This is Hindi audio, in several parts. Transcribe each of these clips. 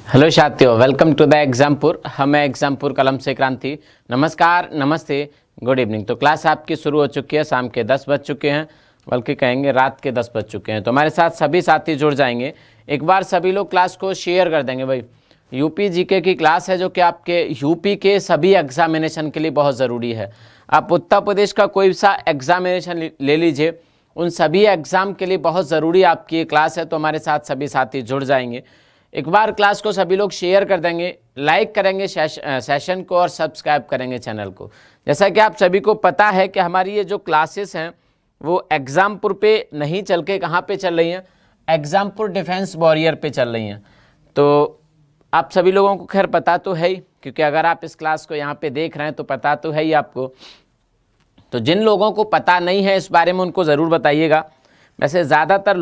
हेलो साथियों, वेलकम टू द एग्जामपुर। हम हैं एग्जामपुर कलम से क्रांति। नमस्कार, नमस्ते, गुड इवनिंग। तो क्लास आपकी शुरू हो चुकी है। शाम के 10 बज चुके हैं, बल्कि कहेंगे रात के 10 बज चुके हैं। तो हमारे साथ सभी साथी जुड़ जाएंगे। एक बार सभी लोग क्लास को शेयर कर देंगे। भाई, यूपी जीके की क्लास है जो कि आपके यूपी के सभी एग्जामिनेशन के लिए बहुत ज़रूरी है। आप उत्तर प्रदेश का कोई सा एग्जामिनेशन ले लीजिए, उन सभी एग्ज़ाम के लिए बहुत ज़रूरी आपकी ये क्लास है। तो हमारे साथ सभी साथी जुड़ जाएंगे। एक बार क्लास को सभी लोग शेयर कर देंगे, लाइक करेंगे सेशन को और सब्सक्राइब करेंगे चैनल को। जैसा कि आप सभी को पता है कि हमारी ये जो क्लासेस हैं वो एग्जामपुर पे नहीं चल के कहाँ पे चल रही हैं, एग्जामपुर डिफेंस वॉरियर पे चल रही हैं। तो आप सभी लोगों को खैर पता तो है ही, क्योंकि अगर आप इस क्लास को यहाँ पे देख रहे हैं तो पता तो है ही आपको। तो जिन लोगों को पता नहीं है इस बारे में उनको ज़रूर बताइएगा। वैसे ज़्यादातर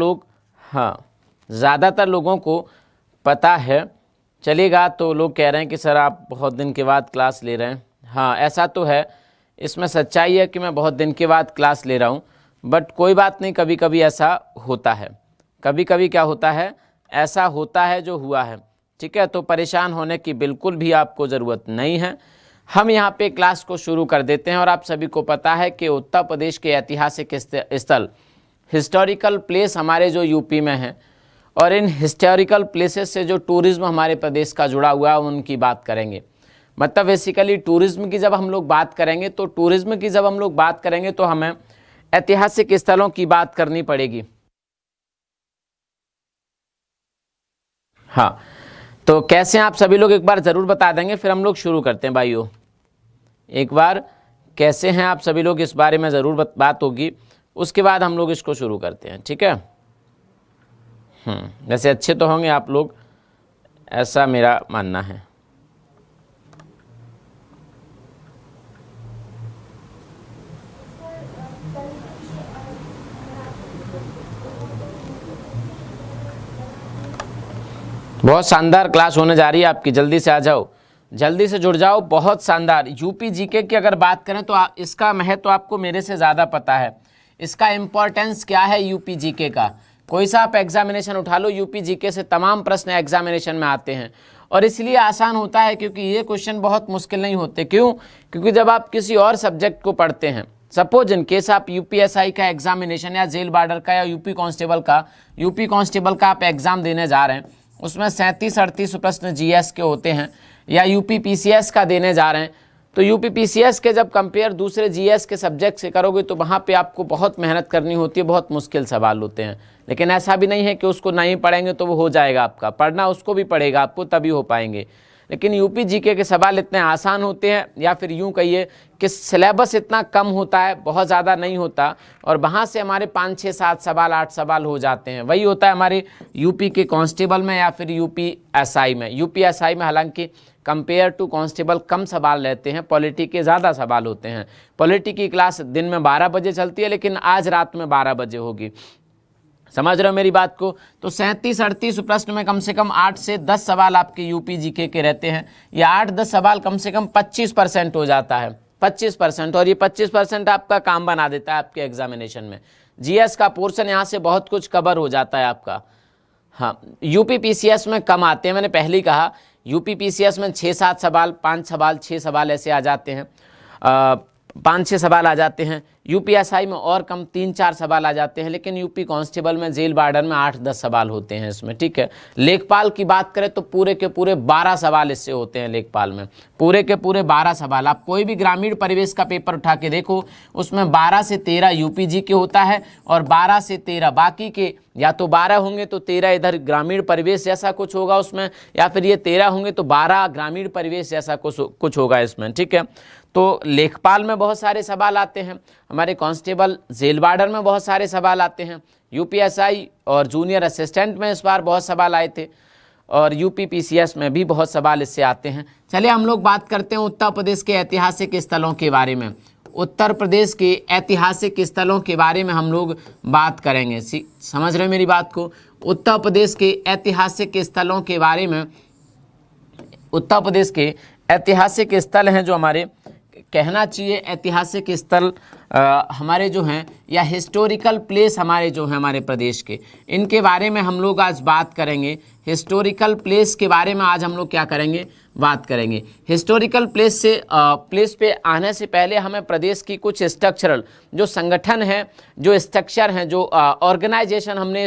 लोगों को पता है, चलेगा। तो लोग कह रहे हैं कि सर आप बहुत दिन के बाद क्लास ले रहे हैं। हाँ, ऐसा तो है, इसमें सच्चाई है कि मैं बहुत दिन के बाद क्लास ले रहा हूँ। बट कोई बात नहीं, कभी कभी ऐसा होता है। कभी कभी क्या होता है, ऐसा होता है जो हुआ है। ठीक है, तो परेशान होने की बिल्कुल भी आपको ज़रूरत नहीं है। हम यहाँ पे क्लास को शुरू कर देते हैं। और आप सभी को पता है कि उत्तर प्रदेश के ऐतिहासिक स्थल, हिस्टोरिकल प्लेस हमारे जो यूपी में हैं, और इन हिस्टोरिकल प्लेसेस से जो टूरिज़्म हमारे प्रदेश का जुड़ा हुआ है उनकी बात करेंगे। मतलब बेसिकली टूरिज़्म की जब हम लोग बात करेंगे तो हमें ऐतिहासिक स्थलों की बात करनी पड़ेगी। हाँ, तो कैसे आप सभी लोग एक बार ज़रूर बता देंगे, फिर हम लोग शुरू करते हैं। भाइयों, एक बार कैसे हैं आप सभी लोग, इस बारे में ज़रूर बात होगी, उसके बाद हम लोग इसको शुरू करते हैं। ठीक है, वैसे अच्छे तो होंगे आप लोग, ऐसा मेरा मानना है। बहुत शानदार क्लास होने जा रही है आपकी, जल्दी से आ जाओ, जल्दी से जुड़ जाओ। बहुत शानदार। यूपी जीके की अगर बात करें तो इसका महत्व आपको मेरे से ज़्यादा पता है। इसका इम्पोर्टेंस क्या है यूपी जीके का। कोई सा आप एग्जामिनेशन उठा लो, यूपी जीके से तमाम प्रश्न एग्जामिनेशन में आते हैं। और इसलिए आसान होता है क्योंकि ये क्वेश्चन बहुत मुश्किल नहीं होते। क्यों? क्योंकि जब आप किसी और सब्जेक्ट को पढ़ते हैं, सपोज इन केस आप यूपीएसआई का एग्जामिनेशन या जेल बॉर्डर का या यूपी कांस्टेबल का आप एग्ज़ाम देने जा रहे हैं, उसमें 37-38 प्रश्न जीएस के होते हैं, या यूपी पीसीएस का देने जा रहे हैं, तो यूपी पीसीएस के जब कंपेयर दूसरे जीएस के सब्जेक्ट से करोगे तो वहाँ पे आपको बहुत मेहनत करनी होती है, बहुत मुश्किल सवाल होते हैं। लेकिन ऐसा भी नहीं है कि उसको नहीं पढ़ेंगे तो वो हो जाएगा आपका, पढ़ना उसको भी पड़ेगा आपको, तभी हो पाएंगे। लेकिन यूपी जीके के सवाल इतने आसान होते हैं, या फिर यूँ कहिए कि सिलेबस इतना कम होता है, बहुत ज़्यादा नहीं होता, और वहाँ से हमारे 5, 6, 7 सवाल 8 सवाल हो जाते हैं। वही होता है हमारे यूपी के कांस्टेबल में या फिर यूपीएसआई में। यूपीएसआई में हालांकि कंपेयर टू कांस्टेबल कम सवाल रहते हैं, पॉलिटी के ज़्यादा सवाल होते हैं। पॉलिटी की क्लास दिन में 12 बजे चलती है, लेकिन आज रात में 12 बजे होगी। समझ रहे हो मेरी बात को? तो 37-38 प्रश्न में कम से कम 8 से 10 सवाल आपके यूपी जीके के रहते हैं। या 8-10 सवाल कम से कम 25% हो जाता है, 25%। और ये 25% आपका काम बना देता है आपके एग्जामिनेशन में। जीएस का पोर्शन यहाँ से बहुत कुछ कवर हो जाता है आपका। हाँ, यूपी पीसीएस में कम आते हैं, मैंने पहले ही कहा। यूपी पीसीएस में 6-7 सवाल, 5 सवाल, 6 सवाल ऐसे आ जाते हैं, 5-6 सवाल आ जाते हैं। यूपीएसआई में और कम 3-4 सवाल आ जाते हैं। लेकिन यूपी कांस्टेबल में, जेल बॉर्डर में 8-10 सवाल होते हैं इसमें। ठीक है, लेखपाल की बात करें तो पूरे के पूरे 12 सवाल इससे होते हैं। लेखपाल में पूरे के पूरे 12 सवाल। आप कोई भी ग्रामीण परिवेश का पेपर उठा के देखो, उसमें 12 से 13 यूपी जी के होता है, और 12 से 13 बाकी के, या तो 12 होंगे तो 13 इधर ग्रामीण परिवेश जैसा कुछ होगा उसमें, या फिर ये 13 होंगे तो 12 ग्रामीण परिवेश जैसा कुछ होगा इसमें। ठीक है, तो लेखपाल में बहुत सारे सवाल आते हैं, हमारे कांस्टेबल जेल बॉर्डर में बहुत सारे सवाल आते हैं, यूपीएसआई और जूनियर असिस्टेंट में इस बार बहुत सवाल आए थे, और यूपी पीसीएस में भी बहुत सवाल इससे आते हैं। चलिए हम लोग बात करते हैं उत्तर प्रदेश के ऐतिहासिक स्थलों के बारे में। उत्तर प्रदेश के ऐतिहासिक स्थलों के बारे में हम लोग बात करेंगे। समझ रहे हो मेरी बात को? उत्तर प्रदेश के ऐतिहासिक स्थलों के बारे में, उत्तर प्रदेश के ऐतिहासिक स्थल हैं जो हमारे कहना चाहिए ऐतिहासिक स्थल हमारे जो हैं या हिस्टोरिकल प्लेस हमारे जो हैं हमारे प्रदेश के, इनके बारे में हम लोग आज बात करेंगे। हिस्टोरिकल प्लेस के बारे में आज हम लोग क्या करेंगे, बात करेंगे। हिस्टोरिकल प्लेस पे आने से पहले हमें प्रदेश की कुछ स्ट्रक्चरल जो संगठन है, जो स्ट्रक्चर हैं, जो ऑर्गेनाइजेशन हमने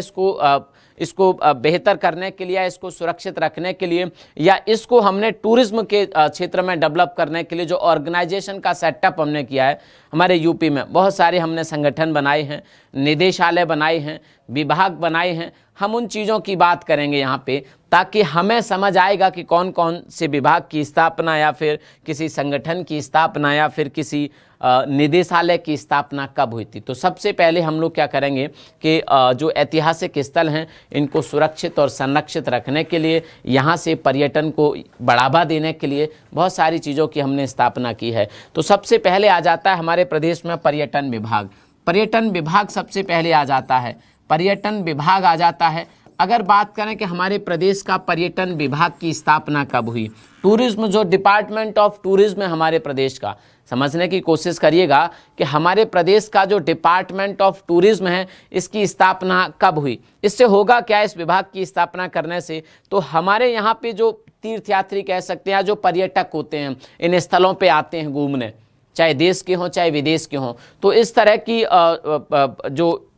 इसको बेहतर करने के लिए, इसको सुरक्षित रखने के लिए, या इसको हमने टूरिज्म के क्षेत्र में डेवलप करने के लिए जो ऑर्गेनाइजेशन का सेटअप हमने किया है हमारे यूपी में, बहुत सारे हमने संगठन बनाए हैं, निदेशालय बनाए हैं, विभाग बनाए हैं। हम उन चीज़ों की बात करेंगे यहाँ पे, ताकि हमें समझ आएगा कि कौन कौन से विभाग की स्थापना या फिर किसी संगठन की स्थापना या फिर किसी निदेशालय की स्थापना कब हुई थी। तो सबसे पहले हम लोग क्या करेंगे कि जो ऐतिहासिक स्थल हैं इनको सुरक्षित और संरक्षित रखने के लिए, यहाँ से पर्यटन को बढ़ावा देने के लिए बहुत सारी चीज़ों की हमने स्थापना की है। तो सबसे पहले आ जाता है हमारे प्रदेश में पर्यटन विभाग। पर्यटन विभाग सबसे पहले आ जाता है, पर्यटन विभाग आ जाता है। अगर बात करें कि हमारे प्रदेश का पर्यटन विभाग की स्थापना कब हुई, टूरिज्म जो डिपार्टमेंट ऑफ टूरिज्म है हमारे प्रदेश का, समझने की कोशिश करिएगा कि हमारे प्रदेश का जो डिपार्टमेंट ऑफ टूरिज्म है इसकी स्थापना कब हुई। इससे होगा क्या इस विभाग की स्थापना करने से, तो हमारे यहाँ पे जो तीर्थयात्री कह सकते हैं, जो पर्यटक होते हैं इन स्थलों पे आते हैं घूमने, चाहे देश के हों चाहे विदेश के हों, तो इस तरह की जो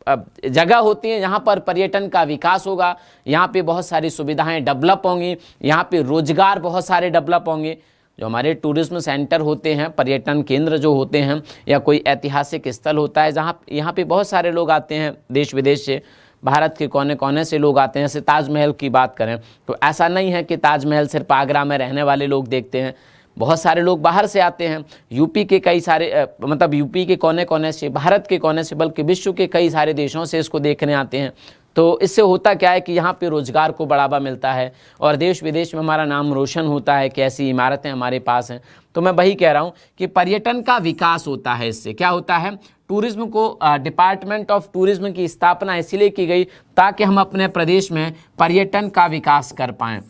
जगह होती हैं यहाँ पर पर्यटन का विकास होगा। यहाँ पे बहुत सारी सुविधाएं डेवलप होंगी, यहाँ पे रोजगार बहुत सारे डेवलप होंगे। जो हमारे टूरिज्म सेंटर होते हैं, पर्यटन केंद्र जो होते हैं, या कोई ऐतिहासिक स्थल होता है जहाँ यहाँ पे बहुत सारे लोग आते हैं देश विदेश से, भारत के कोने कोने से लोग आते हैं। जैसे ताजमहल की बात करें तो ऐसा नहीं है कि ताजमहल सिर्फ आगरा में रहने वाले लोग देखते हैं, बहुत सारे लोग बाहर से आते हैं। यूपी के कई सारे मतलब यूपी के कोने कोने से, भारत के कोने से, बल्कि विश्व के कई सारे देशों से इसको देखने आते हैं। तो इससे होता क्या है कि यहाँ पे रोजगार को बढ़ावा मिलता है और देश विदेश में हमारा नाम रोशन होता है कि ऐसी इमारतें हमारे पास हैं। तो मैं वही कह रहा हूँ कि पर्यटन का विकास होता है। इससे क्या होता है, टूरिज्म को डिपार्टमेंट ऑफ टूरिज्म की स्थापना इसलिए की गई ताकि हम अपने प्रदेश में पर्यटन का विकास कर पाएँ।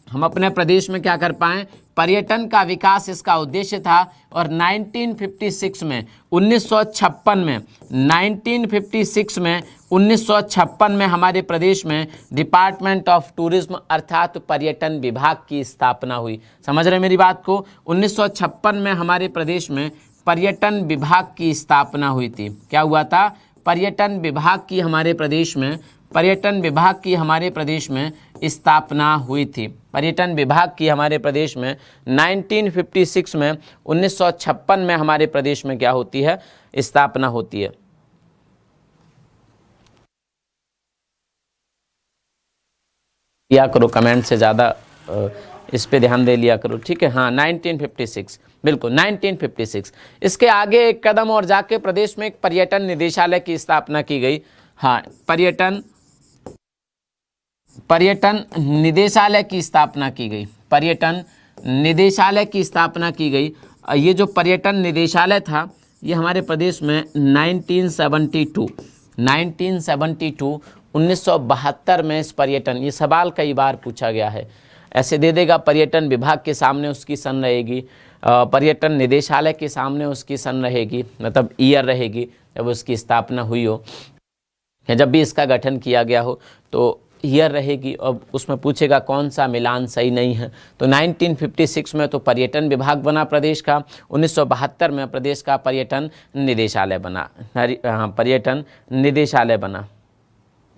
हम अपने प्रदेश में क्या कर पाएँ, पर्यटन का विकास इसका उद्देश्य था। और 1956 में 1956 में हमारे प्रदेश में डिपार्टमेंट ऑफ टूरिज्म अर्थात पर्यटन विभाग की स्थापना हुई। समझ रहे मेरी बात को, 1956 में हमारे प्रदेश में पर्यटन विभाग की स्थापना हुई थी। क्या हुआ था, पर्यटन विभाग की हमारे प्रदेश में स्थापना हुई थी। पर्यटन विभाग की हमारे प्रदेश में 1956 में 1956 में हमारे प्रदेश में क्या होती है, स्थापना होती है। किया करो कमेंट से ज़्यादा, इस पे ध्यान दे लिया करो, ठीक है। हाँ 1956, बिल्कुल 1956। इसके आगे एक कदम और जाके प्रदेश में एक पर्यटन निदेशालय की स्थापना की गई। हाँ, पर्यटन निदेशालय की स्थापना की गई। पर्यटन निदेशालय की स्थापना की गई। ये जो पर्यटन निदेशालय था ये हमारे प्रदेश में 1972 में इस पर्यटन, ये सवाल कई बार पूछा गया है, ऐसे दे देगा पर्यटन विभाग के सामने उसकी सन रहेगी, पर्यटन निदेशालय के सामने उसकी सन रहेगी, मतलब ईयर रहेगी जब उसकी स्थापना हुई हो, या जब भी इसका गठन किया गया हो तो ईयर रहेगी। और उसमें पूछेगा कौन सा मिलान सही नहीं है। तो 1956 में तो पर्यटन विभाग बना प्रदेश का, 1972 में प्रदेश का पर्यटन निदेशालय बना। हाँ, पर्यटन निदेशालय बना,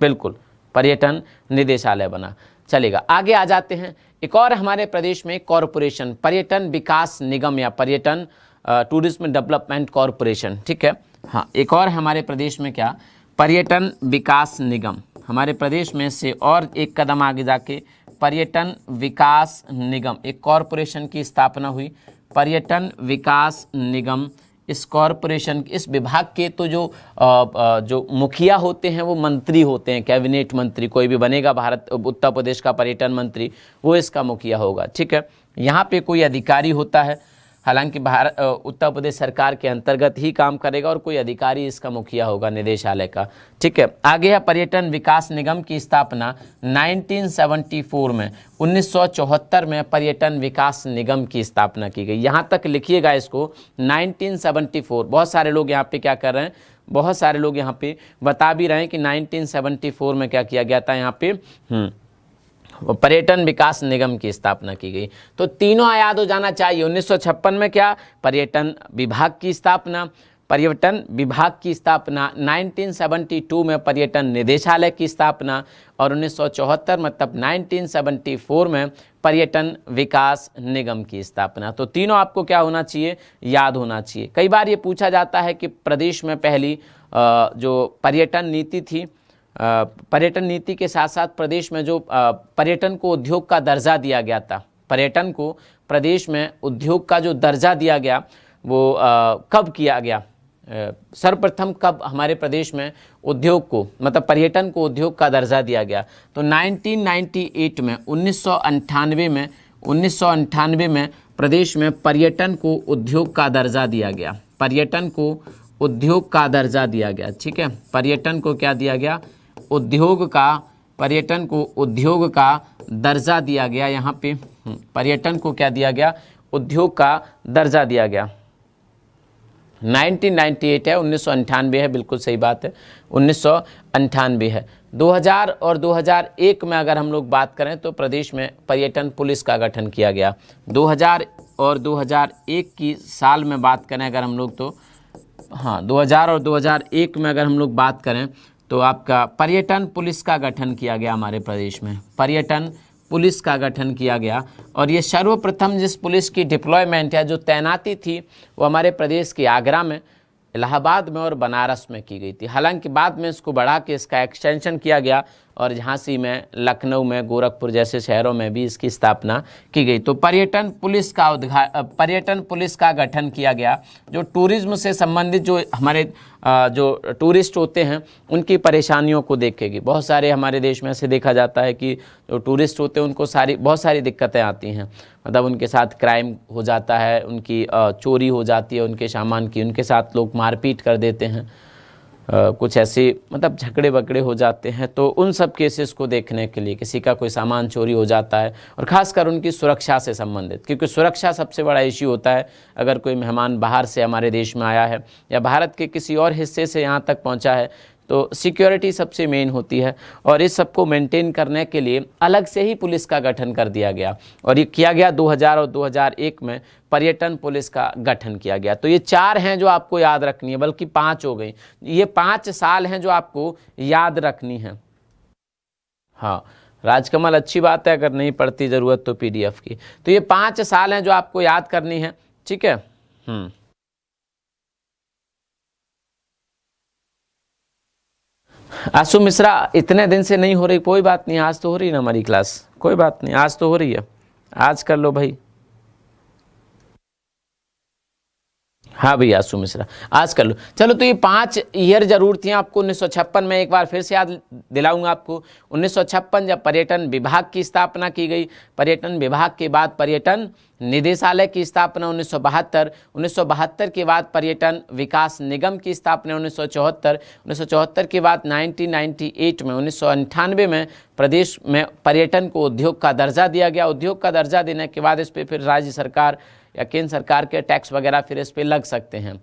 बिल्कुल पर्यटन निदेशालय बना। चलेगा, आगे आ जाते हैं। एक और हमारे प्रदेश में कॉरपोरेशन, पर्यटन विकास निगम या पर्यटन टूरिज्म डेवलपमेंट कॉरपोरेशन, ठीक है। हाँ, एक और हमारे प्रदेश में क्या, पर्यटन विकास निगम। हमारे प्रदेश में से और एक कदम आगे जाके पर्यटन विकास निगम, एक कॉरपोरेशन की स्थापना हुई। पर्यटन विकास निगम, इस कॉरपोरेशन, इस विभाग के तो जो मुखिया होते हैं वो मंत्री होते हैं, कैबिनेट मंत्री, कोई भी बनेगा उत्तर प्रदेश का पर्यटन मंत्री, वो इसका मुखिया होगा, ठीक है। यहाँ पे कोई अधिकारी होता है, हालांकि उत्तर प्रदेश सरकार के अंतर्गत ही काम करेगा और कोई अधिकारी इसका मुखिया होगा निदेशालय का। ठीक है, आगे है पर्यटन विकास निगम की स्थापना 1974 में, 1974 में पर्यटन विकास निगम की स्थापना की गई। यहाँ तक लिखिएगा इसको 1974। बहुत सारे लोग यहाँ पे क्या कर रहे हैं, बहुत सारे लोग यहाँ पे बता भी रहे हैं कि 1974 में क्या किया गया था, यहाँ पे पर्यटन विकास निगम की स्थापना की गई। तो तीनों याद हो जाना चाहिए। 1956 में क्या, पर्यटन विभाग की स्थापना, पर्यटन विभाग की स्थापना, 1972 में पर्यटन निदेशालय की स्थापना और 1974 मतलब 1974 में पर्यटन विकास निगम की स्थापना। तो तीनों आपको क्या होना चाहिए, याद होना चाहिए। कई बार ये पूछा जाता है कि प्रदेश में पहली जो पर्यटन नीति थी, पर्यटन नीति के साथ साथ प्रदेश में जो पर्यटन को उद्योग का दर्जा दिया गया था, पर्यटन को प्रदेश में उद्योग का जो दर्जा दिया गया वो कब किया गया, सर्वप्रथम कब हमारे प्रदेश में उद्योग को मतलब पर्यटन को उद्योग का दर्जा दिया गया? तो 1998 में, 1998 में प्रदेश में पर्यटन को उद्योग का दर्जा दिया गया, पर्यटन को उद्योग का दर्जा दिया गया। ठीक है, पर्यटन को क्या दिया गया, उद्योग का, पर्यटन को उद्योग का दर्जा दिया गया। यहाँ पे पर्यटन को क्या दिया गया, उद्योग का दर्जा दिया गया। 1998 है, 1998 है, बिल्कुल सही बात है, 1998 है। 2000 और 2001 में अगर हम लोग बात करें तो प्रदेश में पर्यटन पुलिस का गठन किया गया। 2000 और 2001 की साल में बात करें अगर हम लोग तो हाँ 2000 और 2001 में अगर हम लोग बात करें तो आपका पर्यटन पुलिस का गठन किया गया हमारे प्रदेश में, पर्यटन पुलिस का गठन किया गया। और ये सर्वप्रथम जिस पुलिस की डिप्लॉयमेंट है, जो तैनाती थी, वो हमारे प्रदेश के आगरा में, इलाहाबाद में और बनारस में की गई थी। हालांकि बाद में इसको बढ़ा के इसका एक्सटेंशन किया गया और झांसी में, लखनऊ में, गोरखपुर जैसे शहरों में भी इसकी स्थापना की गई। तो पर्यटन पुलिस का गठन किया गया, जो टूरिज्म से संबंधित जो हमारे जो टूरिस्ट होते हैं उनकी परेशानियों को देखेगी। बहुत सारे हमारे देश में ऐसे देखा जाता है कि जो टूरिस्ट होते हैं उनको बहुत सारी दिक्कतें आती हैं, मतलब उनके साथ क्राइम हो जाता है, उनकी चोरी हो जाती है उनके सामान की, उनके साथ लोग मारपीट कर देते हैं, कुछ ऐसे मतलब झगड़े बगड़े हो जाते हैं। तो उन सब केसेस को देखने के लिए, किसी का कोई सामान चोरी हो जाता है और ख़ासकर उनकी सुरक्षा से संबंधित, क्योंकि सुरक्षा सबसे बड़ा इश्यू होता है। अगर कोई मेहमान बाहर से हमारे देश में आया है या भारत के किसी और हिस्से से यहाँ तक पहुँचा है तो सिक्योरिटी सबसे मेन होती है और इस सब को मेंटेन करने के लिए अलग से ही पुलिस का गठन कर दिया गया और ये किया गया 2000 और 2001 में पर्यटन पुलिस का गठन किया गया। तो ये 4 हैं जो आपको याद रखनी है, बल्कि 5 हो गई। ये 5 साल हैं जो आपको याद रखनी है। हाँ राजकमल, अच्छी बात है, अगर नहीं पड़ती ज़रूरत तो PDF की। तो ये 5 साल हैं जो आपको याद करनी है। ठीक है। आशु मिश्रा, इतने दिन से नहीं हो रही, कोई बात नहीं, आज तो हो रही है ना हमारी क्लास, कोई बात नहीं, आज तो हो रही है, आज कर लो भाई। हाँ भैया आशु मिश्रा, आज कर लो। चलो, तो ये 5 ईयर जरूर थी आपको। 1956 में एक बार फिर से याद दिलाऊंगा आपको, 1956 जब पर्यटन विभाग की स्थापना की गई, पर्यटन विभाग के बाद पर्यटन निदेशालय की स्थापना 1972 के बाद पर्यटन विकास निगम की स्थापना 1974 के बाद 1998 में 1998 में प्रदेश में पर्यटन को उद्योग का दर्जा दिया गया। उद्योग का दर्जा देने के बाद इस पर फिर राज्य सरकार या केंद्र सरकार के टैक्स वगैरह फिर इस पर लग सकते हैं,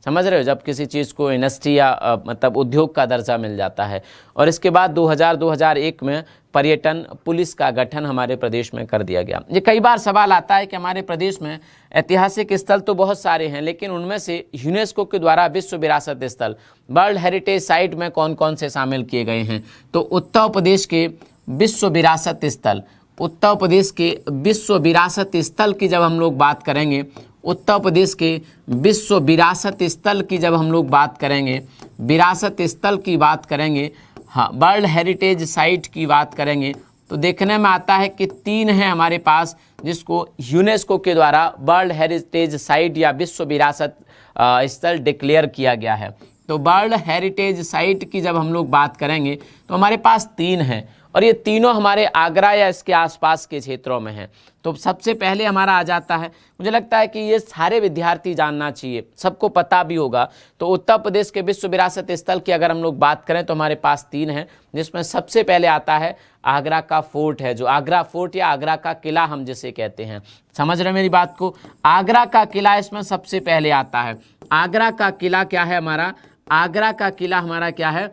समझ रहे हो, जब किसी चीज़ को इंडस्ट्री या मतलब उद्योग का दर्जा मिल जाता है। और इसके बाद 2000-2001 में पर्यटन पुलिस का गठन हमारे प्रदेश में कर दिया गया। ये कई बार सवाल आता है कि हमारे प्रदेश में ऐतिहासिक स्थल तो बहुत सारे हैं, लेकिन उनमें से यूनेस्को के द्वारा विश्व विरासत स्थल, वर्ल्ड हेरिटेज साइट में कौन कौन से शामिल किए गए हैं? तो उत्तर प्रदेश के विश्व विरासत स्थल, उत्तर प्रदेश के विश्व विरासत स्थल की जब हम लोग बात करेंगे, उत्तर प्रदेश के विश्व विरासत स्थल की जब हम लोग बात करेंगे, विरासत स्थल की बात करेंगे, हाँ वर्ल्ड हेरिटेज साइट की बात करेंगे, तो देखने में आता है कि 3 हैं हमारे पास जिसको यूनेस्को के द्वारा वर्ल्ड हेरिटेज साइट या विश्व विरासत स्थल डिक्लेयर किया गया है। तो वर्ल्ड हेरिटेज साइट की जब हम लोग बात करेंगे तो हमारे पास 3 हैं और ये तीनों हमारे आगरा या इसके आसपास के क्षेत्रों में हैं। तो सबसे पहले हमारा आ जाता है, मुझे लगता है कि ये सारे विद्यार्थी जानना चाहिए, सबको पता भी होगा। तो उत्तर प्रदेश के विश्व विरासत स्थल की अगर हम लोग बात करें तो हमारे पास 3 हैं, जिसमें सबसे पहले आता है आगरा का फोर्ट है, जो आगरा फोर्ट या आगरा का किला हम जिसे कहते हैं। समझ रहे मेरी बात को? आगरा का किला इसमें सबसे पहले आता है। आगरा का किला क्या है हमारा? आगरा का किला हमारा क्या है?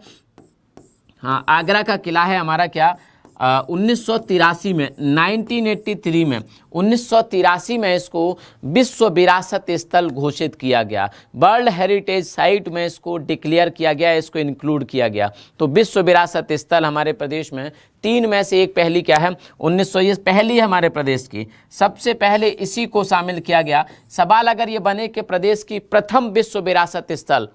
हाँ, आगरा का किला है हमारा क्या 1983 में 1983 में 1983 में इसको विश्व विरासत स्थल घोषित किया गया। वर्ल्ड हेरिटेज साइट में इसको डिक्लेयर किया गया, इसको इंक्लूड किया गया। तो विश्व विरासत स्थल हमारे प्रदेश में 3 में से एक पहली क्या है 1900, ये पहली है हमारे प्रदेश की, सबसे पहले इसी को शामिल किया गया। सवाल अगर ये बने कि प्रदेश की प्रथम विश्व विरासत स्थल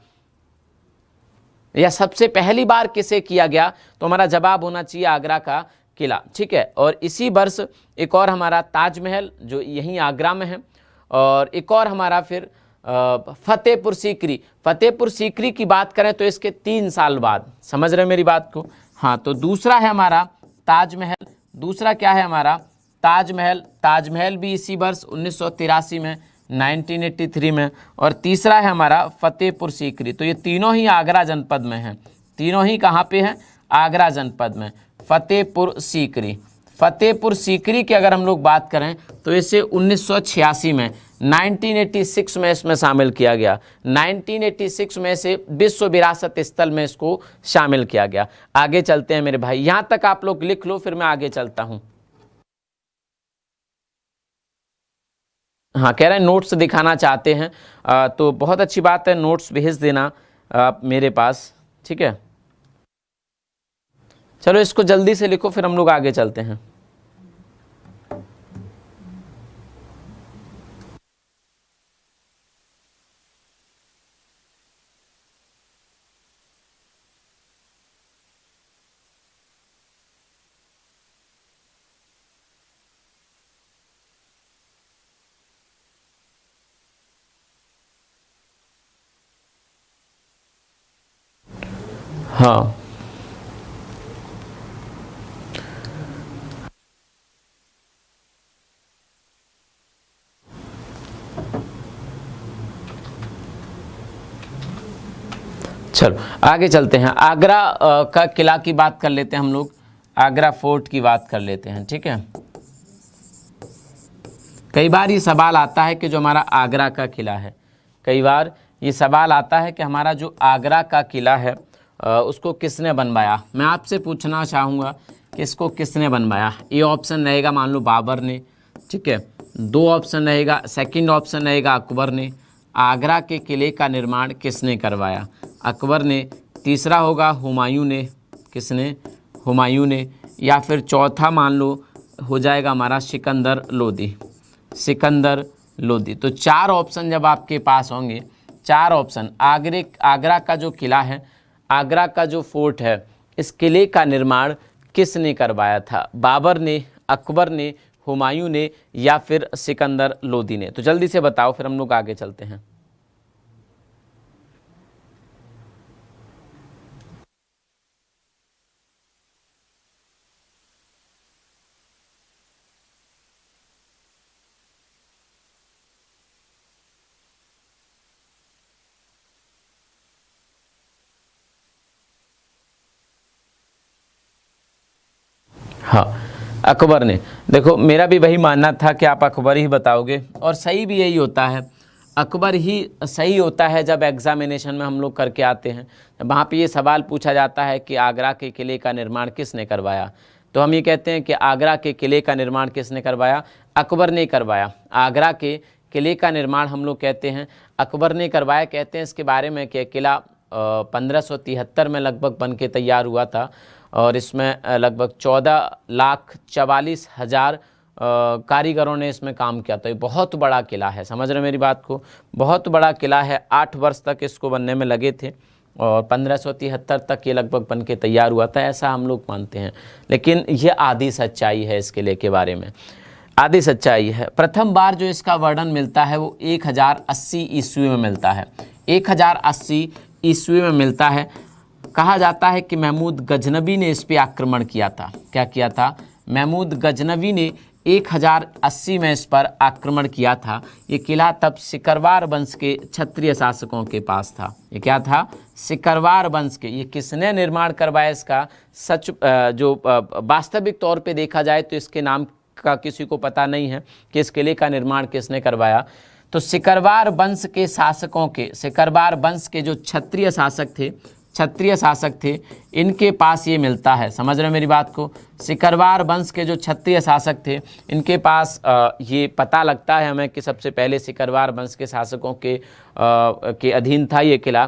या सबसे पहली बार किसे किया गया, तो हमारा जवाब होना चाहिए आगरा का किला। ठीक है, और इसी वर्ष एक और हमारा ताजमहल जो यहीं आगरा में है, और एक और हमारा फिर फतेहपुर सीकरी। फतेहपुर सीकरी की बात करें तो इसके 3 साल बाद। समझ रहे मेरी बात को? हाँ, तो दूसरा है हमारा ताजमहल। दूसरा क्या है हमारा? ताजमहल। ताजमहल भी इसी वर्ष 1983 में 1983 में। और तीसरा है हमारा फतेहपुर सीकरी। तो ये तीनों ही आगरा जनपद में हैं। तीनों ही कहाँ पे हैं? आगरा जनपद में। फतेहपुर सीकरी, फतेहपुर सीकरी की अगर हम लोग बात करें तो इसे 1986 में 1986 में इसमें शामिल किया गया। 1986 में से विश्व विरासत स्थल में इसको शामिल किया गया। आगे चलते हैं मेरे भाई, यहाँ तक आप लोग लिख लो, फिर मैं आगे चलता हूँ। हाँ, कह रहे हैं नोट्स दिखाना चाहते हैं, तो बहुत अच्छी बात है, नोट्स भेज देना आप मेरे पास। ठीक है, चलो इसको जल्दी से लिखो, फिर हम लोग आगे चलते हैं। हाँ, चलो आगे चलते हैं। आगरा का किला की बात कर लेते हैं हम लोग, आगरा फोर्ट की बात कर लेते हैं। ठीक है, कई बार ये सवाल आता है कि जो हमारा आगरा का किला है, कई बार ये सवाल आता है कि हमारा जो आगरा का किला है उसको किसने बनवाया। मैं आपसे पूछना चाहूँगा कि इसको किसने बनवाया। ए ऑप्शन रहेगा मान लो बाबर ने, ठीक है। 2 ऑप्शन रहेगा, सेकंड ऑप्शन रहेगा अकबर ने। आगरा के किले का निर्माण किसने करवाया? अकबर ने। तीसरा होगा हुमायूं ने। किसने? हुमायूं ने। या फिर चौथा मान लो हो जाएगा हमारा सिकंदर लोदी। सिकंदर लोदी। तो 4 ऑप्शन जब आपके पास होंगे, 4 ऑप्शन, आगरा का जो किला है, आगरा का जो फोर्ट है, इस किले का निर्माण किसने करवाया था? बाबर ने, अकबर ने, हुमायूं ने या फिर सिकंदर लोदी ने? तो जल्दी से बताओ, फिर हम लोग आगे चलते हैं। हाँ, अकबर ने। देखो मेरा भी वही मानना था कि आप अकबर ही बताओगे, और सही भी यही होता है, अकबर ही सही होता है। जब एग्जामिनेशन में हम लोग करके आते हैं, वहाँ पे ये सवाल पूछा जाता है कि आगरा के किले का निर्माण किसने करवाया, तो हम ये कहते हैं कि आगरा के किले का निर्माण किसने करवाया? अकबर ने करवाया। आगरा के किले का निर्माण हम लोग कहते हैं अकबर ने करवाया। कहते हैं इसके बारे में कि किला 1573 में लगभग बन के तैयार हुआ था, और इसमें लगभग 14,44,000 कारीगरों ने इसमें काम किया। तो ये बहुत बड़ा किला है, समझ रहे मेरी बात को? बहुत बड़ा किला है। 8 वर्ष तक इसको बनने में लगे थे, और 1573 तक ये लगभग बन के तैयार हुआ था, ऐसा हम लोग मानते हैं। लेकिन ये आधी सच्चाई है इस किले के बारे में, आधी सच्चाई है। प्रथम बार जो इसका वर्णन मिलता है वो 1080 ईस्वी में मिलता है। 1080 ईस्वी में मिलता है। कहा जाता है कि महमूद गजनबी ने इस पे आक्रमण किया था। क्या किया था? महमूद गजनबी ने 1080 में इस पर आक्रमण किया था। ये किला तब सिकरवार वंश के क्षत्रिय शासकों के पास था। ये क्या था? सिकरवार वंश के। ये किसने निर्माण करवाया इसका? सच जो वास्तविक तौर पे देखा जाए तो इसके नाम का किसी को पता नहीं है कि इस किले का निर्माण किसने करवाया। तो सिकरवार वंश के शासकों के, सिकरवार वंश के जो क्षत्रिय शासक थे, इनके पास ये मिलता है। समझ रहे हो मेरी बात को? सिकरवार वंश के जो क्षत्रिय शासक थे, इनके पास ये पता लगता है हमें कि सबसे पहले सिकरवार वंश के शासकों के अधीन था ये किला।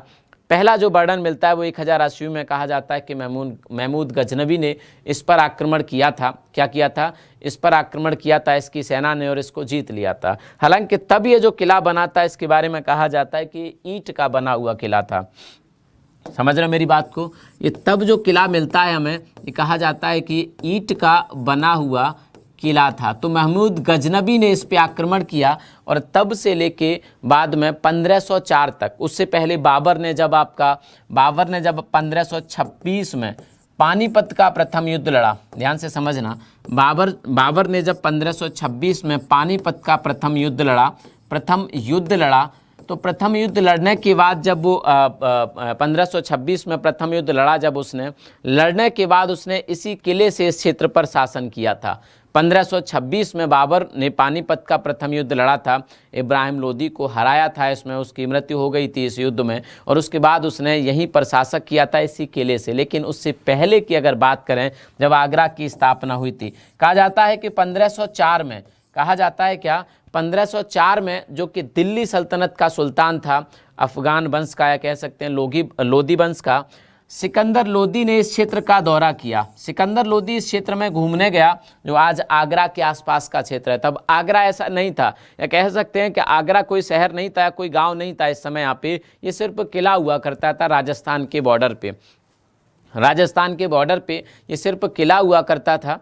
पहला जो वर्णन मिलता है वो 1080 में कहा जाता है कि महमूद गजनबी ने इस पर आक्रमण किया था। क्या किया था? इस पर आक्रमण किया था इसकी सेना ने और इसको जीत लिया था। हालांकि तब ये जो किला बना था इसके बारे में कहा जाता है कि ईंट का बना हुआ किला था। समझ रहे मेरी बात को? ये तब जो किला मिलता है हमें, ये कहा जाता है कि ईंट का बना हुआ किला था। तो महमूद गजनबी ने इस पे आक्रमण किया और तब से लेके बाद में 1504 तक, उससे पहले बाबर ने जब 1526 में पानीपत का प्रथम युद्ध लड़ा, ध्यान से समझना, बाबर ने जब 1526 में पानीपत का प्रथम युद्ध लड़ा, तो प्रथम युद्ध लड़ने के बाद जब वो 1526 में प्रथम युद्ध लड़ा, जब उसने लड़ने के बाद उसने इसी किले से इस क्षेत्र पर शासन किया था। 1526 में बाबर ने पानीपत का प्रथम युद्ध लड़ा था, इब्राहिम लोदी को हराया था, इसमें उसकी मृत्यु हो गई थी इस युद्ध में, और उसके बाद उसने यहीं पर शासक किया था इसी किले से। लेकिन उससे पहले की अगर बात करें, जब आगरा की स्थापना हुई थी, कहा जाता है कि 1504 में, कहा जाता है क्या, 1504 में जो कि दिल्ली सल्तनत का सुल्तान था, अफगान वंश का या कह सकते हैं लोदी वंश का, सिकंदर लोदी ने इस क्षेत्र का दौरा किया। सिकंदर लोदी इस क्षेत्र में घूमने गया जो आज आगरा के आसपास का क्षेत्र है। तब आगरा ऐसा नहीं था, या कह सकते हैं कि आगरा कोई शहर नहीं था, कोई गांव नहीं था इस समय यहाँ पे, ये सिर्फ किला हुआ करता था राजस्थान के बॉर्डर पे। राजस्थान के बॉर्डर पे ये सिर्फ किला हुआ करता था।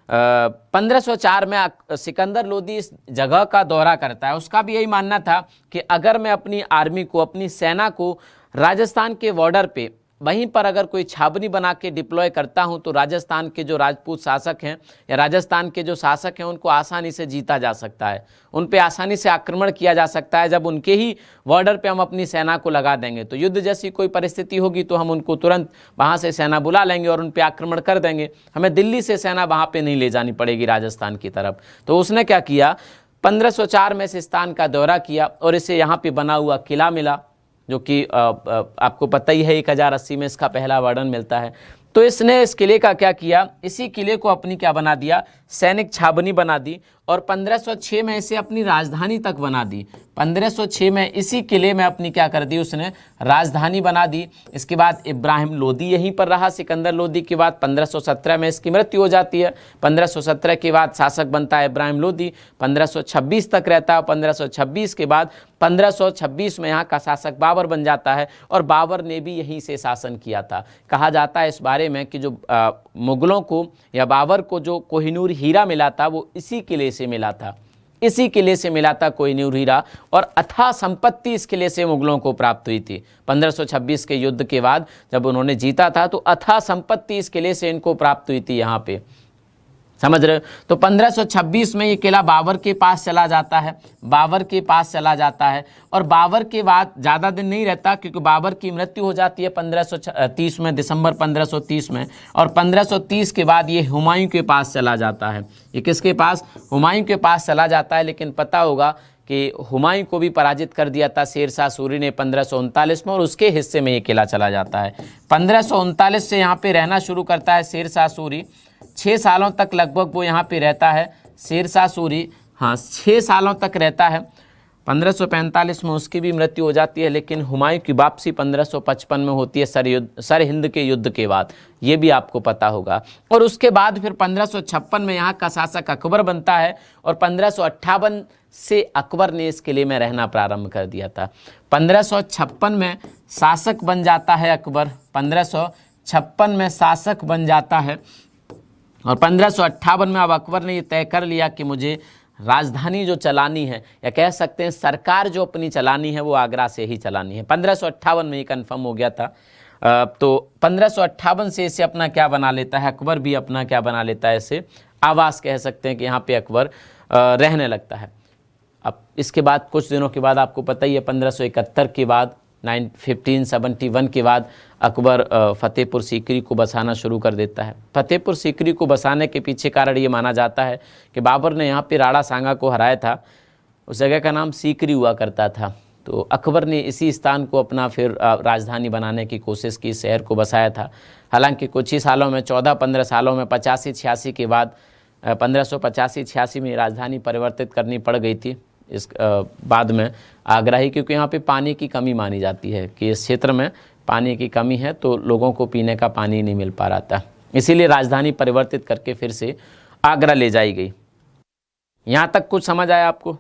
1504 में सिकंदर लोदी इस जगह का दौरा करता है। उसका भी यही मानना था कि अगर मैं अपनी आर्मी को, अपनी सेना को राजस्थान के बॉर्डर पे वहीं पर अगर कोई छावनी बना के डिप्लॉय करता हूं, तो राजस्थान के जो राजपूत शासक हैं या राजस्थान के जो शासक हैं उनको आसानी से जीता जा सकता है, उन पे आसानी से आक्रमण किया जा सकता है। जब उनके ही बॉर्डर पे हम अपनी सेना को लगा देंगे तो युद्ध जैसी कोई परिस्थिति होगी तो हम उनको तुरंत वहाँ से सेना बुला लेंगे और उन पे आक्रमण कर देंगे। हमें दिल्ली से सेना वहाँ पे नहीं ले जानी पड़ेगी राजस्थान की तरफ। तो उसने क्या किया, 1504 में इस स्थान का दौरा किया और इसे यहाँ पे बना हुआ किला मिला, जो कि आपको पता ही है 1080 में इसका पहला वर्णन मिलता है। तो इसने इस किले का क्या किया, इसी किले को अपनी क्या बना दिया, सैनिक छावनी बना दी, और 1506 में इसे अपनी राजधानी तक बना दी। 1506 में इसी किले में अपनी क्या कर दी, उसने राजधानी बना दी। इसके बाद इब्राहिम लोदी यहीं पर रहा। सिकंदर लोदी के बाद 1517 में इसकी मृत्यु हो जाती है। 1517 के बाद शासक बनता है इब्राहिम लोदी, 1526 तक रहता है। 1526 के बाद 1526 में यहाँ का शासक बाबर बन जाता है, और बाबर ने भी यहीं से शासन किया था। कहा जाता है इस बारे में कि जो मुगलों को या बाबर को जो कोहिनूर हीरा मिला था वो इसी किले से मिला था, इसी किले से मिला था कोहिनूर हीरा, और अथाह संपत्ति इस किले से मुगलों को प्राप्त हुई थी। 1526 के युद्ध के बाद जब उन्होंने जीता था तो अथाह संपत्ति इस किले से इनको प्राप्त हुई थी यहाँ पे, समझ रहे हो। तो 1526 में ये किला बाबर के पास चला जाता है, बाबर के पास चला जाता है, और बाबर के बाद ज़्यादा दिन नहीं रहता क्योंकि बाबर की मृत्यु हो जाती है 1530 में, दिसंबर 1530 में, और 1530 के बाद ये हुमायूं के पास चला जाता है। ये किसके पास, हुमायूं के पास चला जाता है। लेकिन पता होगा कि हुमायूं को भी पराजित कर दिया था शेरशाह सूरी ने 1539 में, और उसके हिस्से में ये किला चला जाता है। 1539 से यहाँ पे रहना शुरू करता है शेरशाह सूरी। 6 सालों तक लगभग वो यहाँ पे रहता है शेरशाह सूरी, हाँ 6 सालों तक रहता है। 1545 में उसकी भी मृत्यु हो जाती है, लेकिन हुमायूं की वापसी 1555 में होती है सर हिंद के युद्ध के बाद, ये भी आपको पता होगा। और उसके बाद फिर 1556 में यहाँ का शासक अकबर बनता है, और 1558 से अकबर ने इस किले में रहना प्रारंभ कर दिया था। 1556 में शासक बन जाता है अकबर, 1556 में शासक बन जाता है, और 1558 में अब अकबर ने ये तय कर लिया कि मुझे राजधानी जो चलानी है, या कह सकते हैं सरकार जो अपनी चलानी है, वो आगरा से ही चलानी है। 1558 में ये कन्फर्म हो गया था। तो 1558 से इसे अपना क्या बना लेता है, अकबर भी अपना क्या बना लेता है, इसे आवास कह सकते हैं कि यहाँ पे अकबर रहने लगता है। अब इसके बाद कुछ दिनों के बाद आपको पता ही है, 1571 के बाद 1571 के बाद अकबर फतेहपुर सीकरी को बसाना शुरू कर देता है। फतेहपुर सीकरी को बसाने के पीछे कारण ये माना जाता है कि बाबर ने यहाँ पे राणा सांगा को हराया था। उस जगह का नाम सीकरी हुआ करता था। तो अकबर ने इसी स्थान को अपना फिर राजधानी बनाने की कोशिश की, शहर को बसाया था। हालांकि कुछ ही सालों में, 14-15 सालों में, 85-86 के बाद 1585-86 में राजधानी परिवर्तित करनी पड़ गई थी इस बाद में आगरा ही, क्योंकि यहाँ पे पानी की कमी मानी जाती है कि इस क्षेत्र में पानी की कमी है, तो लोगों को पीने का पानी नहीं मिल पा रहा था। इसीलिए राजधानी परिवर्तित करके फिर से आगरा ले जाई गई। यहाँ तक कुछ समझ आया आपको?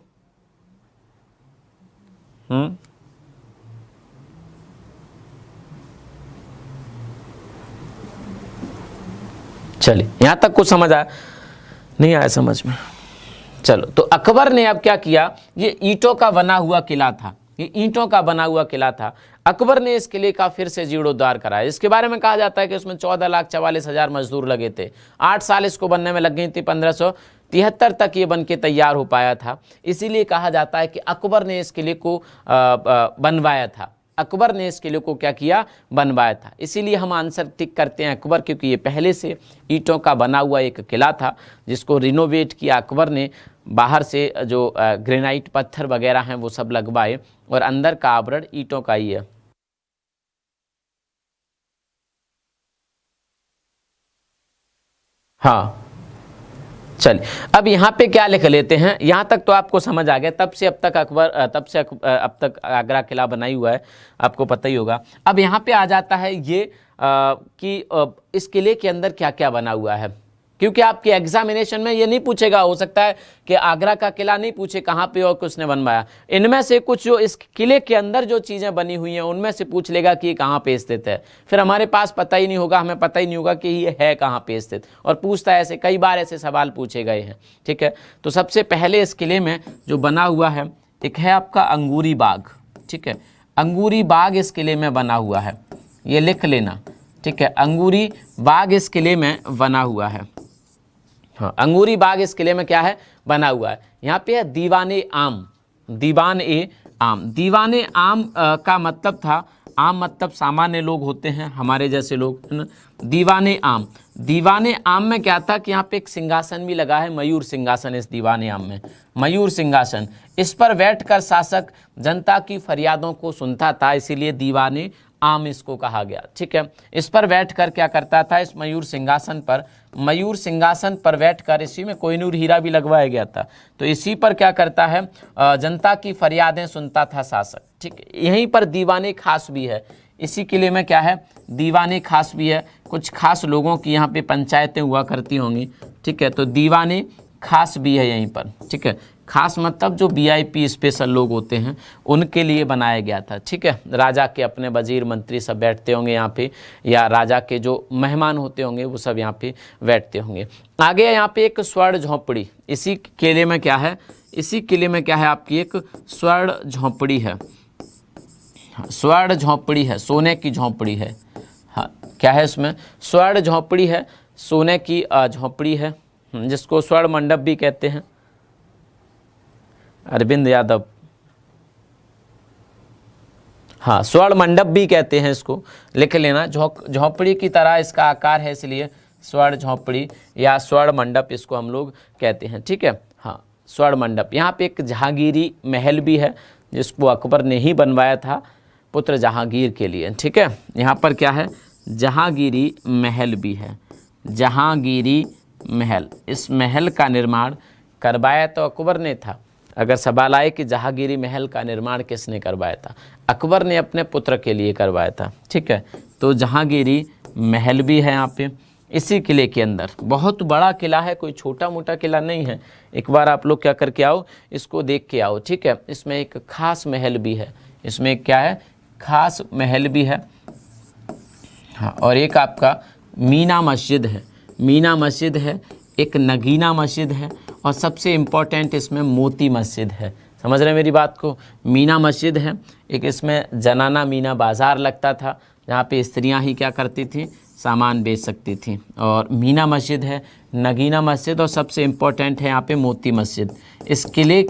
चलिए, यहाँ तक कुछ समझ आया? नहीं आया समझ में? चलो, तो अकबर ने अब क्या किया, ये ईंटों का बना हुआ किला था, ये ईंटों का बना हुआ किला था। अकबर ने इस किले का फिर से जीर्णोद्धार कराया। इसके बारे में कहा जाता है कि उसमें 14,44,000 मजदूर लगे थे। 8 साल इसको बनने में लग गई थी। 1573 तक ये बन के तैयार हो पाया था। इसीलिए कहा जाता है कि अकबर ने इस किले को बनवाया था। अकबर ने इस किले को क्या किया, बनवाया था। इसीलिए हम आंसर टिक करते हैं अकबर, क्योंकि ये पहले से ईंटों का बना हुआ एक किला था जिसको रिनोवेट किया अकबर ने। बाहर से जो ग्रेनाइट पत्थर वगैरह हैं वो सब लगवाए, और अंदर का आवरण ईंटों का ही है। हाँ, चलिए, अब यहाँ पे क्या लिख लेते हैं। यहाँ तक तो आपको समझ आ गया। तब से अब तक आगरा किला बना ही हुआ है, आपको पता ही होगा। अब यहाँ पे आ जाता है ये कि इस किले के अंदर क्या क्या बना हुआ है, क्योंकि आपके एग्जामिनेशन में ये नहीं पूछेगा। हो सकता है कि आगरा का किला नहीं पूछे कहाँ पे और किसने बनवाया। इनमें से कुछ जो इस किले के अंदर जो चीज़ें बनी हुई हैं उनमें से पूछ लेगा कि ये कहाँ पे स्थित है। फिर हमारे पास पता ही नहीं होगा, हमें पता ही नहीं होगा कि ये है कहाँ पे स्थित, और पूछता है ऐसे कई बार ऐसे सवाल पूछे गए हैं। ठीक है, तो सबसे पहले इस किले में जो बना हुआ है, एक है आपका अंगूरी बाग। ठीक है, अंगूरी बाग इस किले में बना हुआ है, ये लिख लेना। ठीक है, अंगूरी बाग इस किले में बना हुआ है। हाँ, अंगूरी बाग इस किले में क्या है, बना हुआ है। यहाँ पे है दीवाने आम। दीवान-ए आम, दीवाने आम का मतलब था, आम मतलब सामान्य लोग होते हैं, हमारे जैसे लोग, है ना। दीवाने आम, दीवाने आम में क्या था कि यहाँ पे एक सिंहासन भी लगा है, मयूर सिंहासन। इस दीवाने आम में मयूर सिंहासन, इस पर बैठकर शासक जनता की फरियादों को सुनता था, इसीलिए दीवाने आम इसको कहा गया। ठीक है, इस पर बैठकर क्या करता था, इस मयूर सिंहासन पर बैठकर, इसी में कोहिनूर हीरा भी लगवाया गया था, तो इसी पर क्या करता है, जनता की फरियादें सुनता था शासक। ठीक, यहीं पर दीवाने खास भी है। इसी किले में क्या है, दीवाने खास भी है। कुछ खास लोगों की यहाँ पे पंचायतें हुआ करती होंगी। ठीक है, तो दीवाने खास भी है यहीं पर। ठीक है, खास मतलब जो वीआईपी स्पेशल लोग होते हैं उनके लिए बनाया गया था। ठीक है, राजा के अपने वजीर मंत्री सब बैठते होंगे यहाँ पे, या राजा के जो मेहमान होते होंगे वो सब यहाँ पे बैठते होंगे। आगे यहाँ पे एक स्वर्ण झोंपड़ी, इसी किले में क्या है, इसी किले में क्या है आपकी एक स्वर्ण झोंपड़ी है। स्वर्ण झोंपड़ी है, सोने की झोंपड़ी है। हाँ, क्या है इसमें, स्वर्ण झोंपड़ी है, सोने की झोंपड़ी है, जिसको स्वर्ण मंडप भी कहते हैं। अरविंद यादव, हाँ, स्वर्ण मंडप भी कहते हैं इसको, लिख लेना। झोंपड़ी की तरह इसका आकार है, इसलिए स्वर्ण झोंपड़ी या स्वर्ण मंडप इसको हम लोग कहते हैं। ठीक है, हाँ, स्वर्ण मंडप। यहाँ पे एक जहांगीरी महल भी है, जिसको अकबर ने ही बनवाया था पुत्र जहांगीर के लिए। ठीक है, यहाँ पर क्या है, जहांगीरी महल भी है, जहांगीरी महल। इस महल का निर्माण करवाया तो अकबर ने था। अगर सवाल आए कि जहांगीरी महल का निर्माण किसने करवाया था, अकबर ने अपने पुत्र के लिए करवाया था। ठीक है, तो जहांगीरी महल भी है यहाँ पे इसी किले के अंदर। बहुत बड़ा किला है, कोई छोटा मोटा किला नहीं है। एक बार आप लोग क्या करके आओ, इसको देख के आओ। ठीक है, इसमें एक खास महल भी है, इसमें क्या है, खास महल भी है। हाँ, और एक आपका मीना मस्जिद है, मीना मस्जिद है, एक नगीना मस्जिद है और सबसे इम्पोर्टेंट इसमें मोती मस्जिद है। समझ रहे हैं मेरी बात को? मीना मस्जिद है, एक इसमें जनाना मीना बाज़ार लगता था जहाँ पे स्त्रियाँ ही क्या करती थी, सामान बेच सकती थी। और मीना मस्जिद है, नगीना मस्जिद और सबसे इम्पोर्टेंट है यहाँ पे मोती मस्जिद। इस किले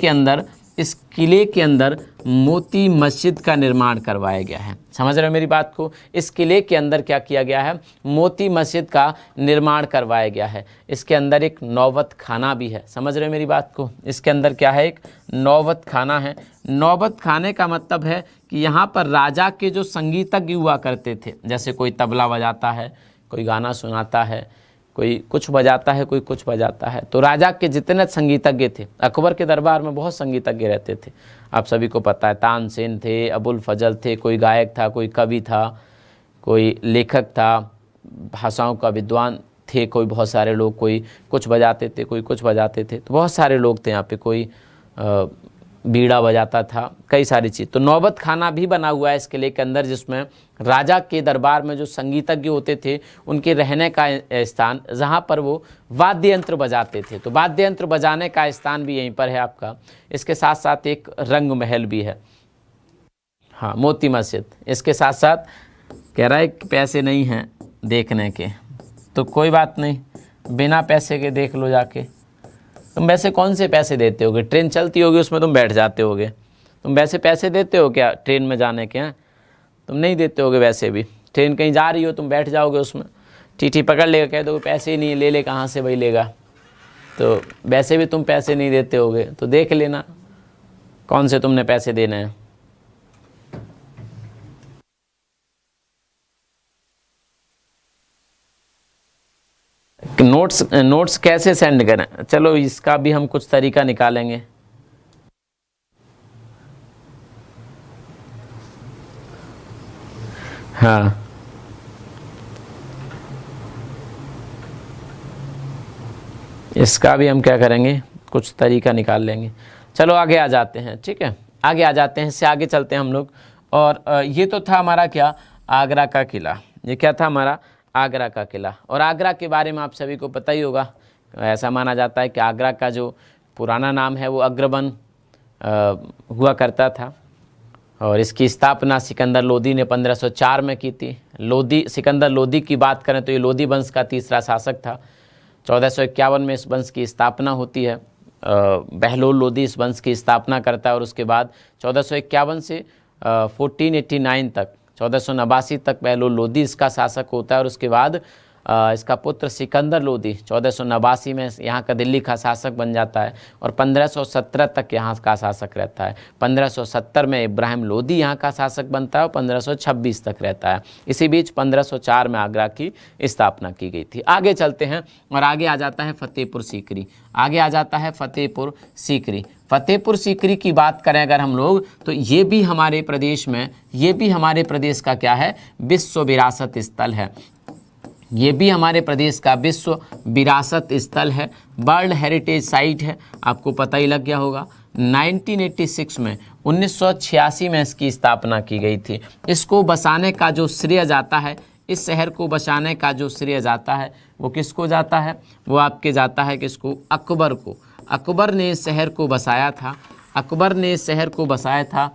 के अंदर मोती मस्जिद का निर्माण करवाया गया है। समझ रहे हो मेरी बात को? इस किले के अंदर क्या किया गया है, मोती मस्जिद का निर्माण करवाया गया है। इसके अंदर एक नौबत खाना भी है। समझ रहे हो मेरी बात को? इसके अंदर क्या है, एक नौबत खाना है। नौबत खाने का मतलब है कि यहाँ पर राजा के जो संगीतज्ञ हुआ करते थे, जैसे कोई तबला बजाता है, कोई गाना सुनाता है, कोई कुछ बजाता है, कोई कुछ बजाता है, तो राजा के जितने संगीतज्ञ थे, अकबर के दरबार में बहुत संगीतज्ञ रहते थे, आप सभी को पता है। तानसेन थे, अबुल फजल थे, कोई गायक था, कोई कवि था, कोई लेखक था, भाषाओं का विद्वान थे, कोई बहुत सारे लोग, कोई कुछ बजाते थे, कोई कुछ बजाते थे, तो बहुत सारे लोग थे यहाँ पे। कोई बीड़ा बजाता था, कई सारी चीज़। तो नौबत खाना भी बना हुआ है इस किले के अंदर, जिसमें राजा के दरबार में जो संगीतज्ञ होते थे उनके रहने का स्थान, जहाँ पर वो वाद्य यंत्र बजाते थे, तो वाद्य यंत्र बजाने का स्थान भी यहीं पर है आपका। इसके साथ साथ एक रंग महल भी है, हाँ, मोती मस्जिद। इसके साथ साथ कह रहा है कि पैसे नहीं हैं देखने के, तो कोई बात नहीं, बिना पैसे के देख लो जाके। तुम वैसे कौन से पैसे देते होगे? ट्रेन चलती होगी उसमें तुम बैठ जाते होगे, तुम वैसे पैसे देते हो क्या ट्रेन में जाने के? हैं, तुम नहीं देते होगे। वैसे भी ट्रेन कहीं जा रही हो, तुम बैठ जाओगे उसमें, टीटी पकड़ लेगा, कह दो पैसे ही नहीं, ले ले, कहाँ से भाई लेगा? तो वैसे भी तुम पैसे नहीं देते होगे, तो देख लेना कौन से तुमने पैसे देने हैं। नोट्स कैसे सेंड करें? चलो इसका भी हम कुछ तरीका निकालेंगे। हाँ, इसका भी हम क्या करेंगे, कुछ तरीका निकाल लेंगे। चलो आगे आ जाते हैं, ठीक है, आगे आ जाते हैं, इससे आगे चलते हैं हम लोग। और ये तो था हमारा क्या, आगरा का किला। ये क्या था हमारा, आगरा का किला। और आगरा के बारे में आप सभी को पता ही होगा, ऐसा माना जाता है कि आगरा का जो पुराना नाम है वो अग्रवन हुआ करता था। और इसकी स्थापना सिकंदर लोदी ने 1504 में की थी। सिकंदर लोदी की बात करें तो ये लोदी वंश का तीसरा शासक था। 1451 में इस वंश की स्थापना होती है। बहलोल लोदी इस वंश की स्थापना करता है और उसके बाद 1451 से 1489 तक, 1489 तक बहलोल लोदी इसका शासक होता है। और उसके बाद इसका पुत्र सिकंदर लोदी 1489 में यहाँ का दिल्ली का शासक बन जाता है और 1517 तक यहाँ का शासक रहता है। 1570 में इब्राहिम लोदी यहाँ का शासक बनता है और 1526 तक रहता है। इसी बीच 1504 में आगरा की स्थापना की गई थी। आगे चलते हैं और आगे आ जाता है फतेहपुर सीकरी। आगे आ जाता है फतेहपुर सीकरी। फतेहपुर सीकरी की बात करें अगर हम लोग, तो ये भी हमारे प्रदेश में, ये भी हमारे प्रदेश का क्या है, विश्व विरासत स्थल है। ये भी हमारे प्रदेश का विश्व विरासत स्थल है, वर्ल्ड हेरिटेज साइट है, आपको पता ही लग गया होगा। 1986 में 1986 में इसकी स्थापना की गई थी। इसको बसाने का जो श्रेय जाता है, इस शहर को बसाने का जो श्रेय जाता है वो किसको जाता है, वो आपके जाता है किसको, अकबर को। अकबर ने इस शहर को बसाया था, अकबर ने इस शहर को बसाया था।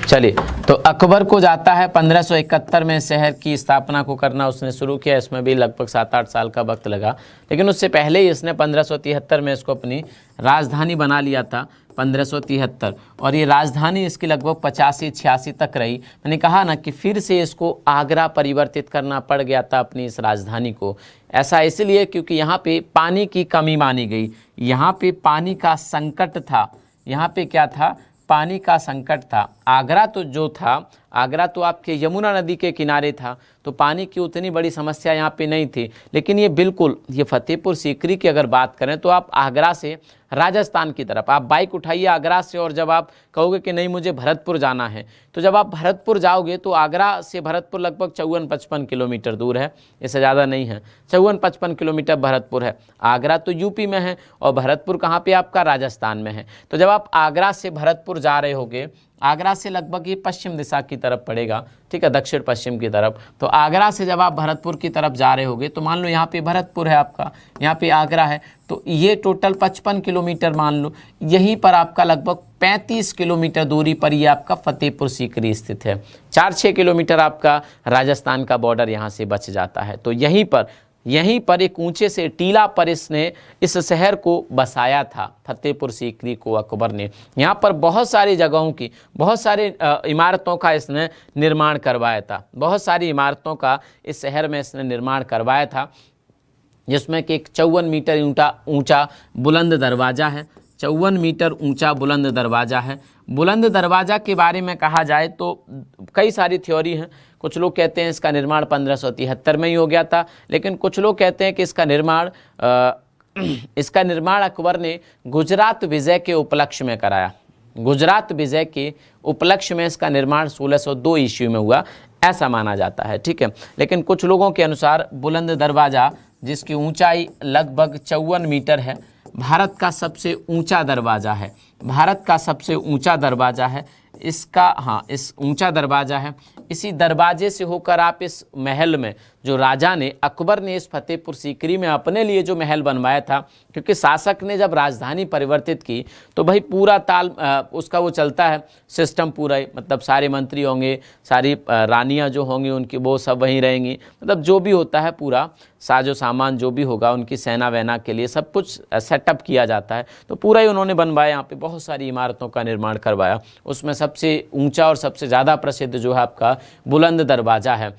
चलिए, तो अकबर को जाता है 1571 में शहर की स्थापना को करना उसने शुरू किया। इसमें भी लगभग 7-8 साल का वक्त लगा, लेकिन उससे पहले ही इसने 1573 में इसको अपनी राजधानी बना लिया था, 1573। और ये राजधानी इसकी लगभग 85-86 तक रही। मैंने कहा ना कि फिर से इसको आगरा परिवर्तित करना पड़ गया था अपनी इस राजधानी को। ऐसा इसलिए क्योंकि यहाँ पे पानी की कमी मानी गई, यहाँ पे पानी का संकट था, यहाँ पे क्या था, पानी का संकट था। आगरा तो जो था, आगरा तो आपके यमुना नदी के किनारे था, तो पानी की उतनी बड़ी समस्या यहाँ पे नहीं थी। लेकिन ये बिल्कुल, ये फतेहपुर सीकरी की अगर बात करें तो आप आगरा से राजस्थान की तरफ आप बाइक उठाइए आगरा से, और जब आप कहोगे कि नहीं मुझे भरतपुर जाना है, तो जब आप भरतपुर जाओगे तो आगरा से भरतपुर लगभग 54-55 किलोमीटर दूर है, इससे ज़्यादा नहीं है। 54-55 किलोमीटर भरतपुर है। आगरा तो यूपी में है और भरतपुर कहाँ पे आपका, राजस्थान में है। तो जब आप आगरा से भरतपुर जा रहे होगे, आगरा से लगभग ये पश्चिम दिशा की तरफ पड़ेगा, ठीक है, दक्षिण पश्चिम की तरफ। तो आगरा से जब आप भरतपुर की तरफ जा रहे होगे तो मान लो यहाँ पे भरतपुर है आपका, यहाँ पे आगरा है, तो ये टोटल 55 किलोमीटर मान लो। यहीं पर आपका लगभग 35 किलोमीटर दूरी पर ये आपका फतेहपुर सीकरी स्थित है। 4-6 किलोमीटर आपका राजस्थान का बॉर्डर यहाँ से बच जाता है। तो यहीं पर एक ऊंचे से टीला पर इसने इस शहर को बसाया था, फतेहपुर सीकरी को अकबर ने। यहाँ पर बहुत सारी जगहों की, बहुत सारे इमारतों का इसने निर्माण करवाया था, बहुत सारी इमारतों का इस शहर में इसने निर्माण करवाया था, जिसमें कि एक 54 मीटर ऊंचा बुलंद दरवाज़ा है। 54 मीटर ऊंचा बुलंद दरवाज़ा है। बुलंद दरवाज़ा के बारे में कहा जाए तो कई सारी थ्योरी हैं। कुछ लोग कहते हैं इसका निर्माण 1573 में ही हो गया था, लेकिन कुछ लोग कहते हैं कि इसका निर्माण अकबर ने गुजरात विजय के उपलक्ष्य में कराया। गुजरात विजय के उपलक्ष्य में इसका निर्माण 1602 ईस्वी में हुआ, ऐसा माना जाता है, ठीक है। लेकिन कुछ लोगों के अनुसार बुलंद दरवाज़ा, जिसकी ऊंचाई लगभग 54 मीटर है, भारत का सबसे ऊंचा दरवाज़ा है। भारत का सबसे ऊंचा दरवाज़ा है इसका, हाँ, इस ऊंचा दरवाज़ा है। इसी दरवाजे से होकर आप इस महल में, जो राजा ने, अकबर ने इस फतेहपुर सीकरी में अपने लिए जो महल बनवाया था, क्योंकि शासक ने जब राजधानी परिवर्तित की तो भाई पूरा उसका वो चलता है सिस्टम पूरा ही, मतलब सारे मंत्री होंगे, सारी रानियाँ जो होंगी उनकी वो सब वहीं रहेंगी, मतलब जो भी होता है पूरा साजो सामान जो भी होगा उनकी सेना वैना के लिए सब कुछ सेटअप किया जाता है। तो पूरा ही उन्होंने बनवाया, यहाँ पे बहुत सारी इमारतों का निर्माण करवाया। उसमें सबसे ऊंचा और सबसे ज़्यादा प्रसिद्ध जो है आपका बुलंद दरवाज़ा है।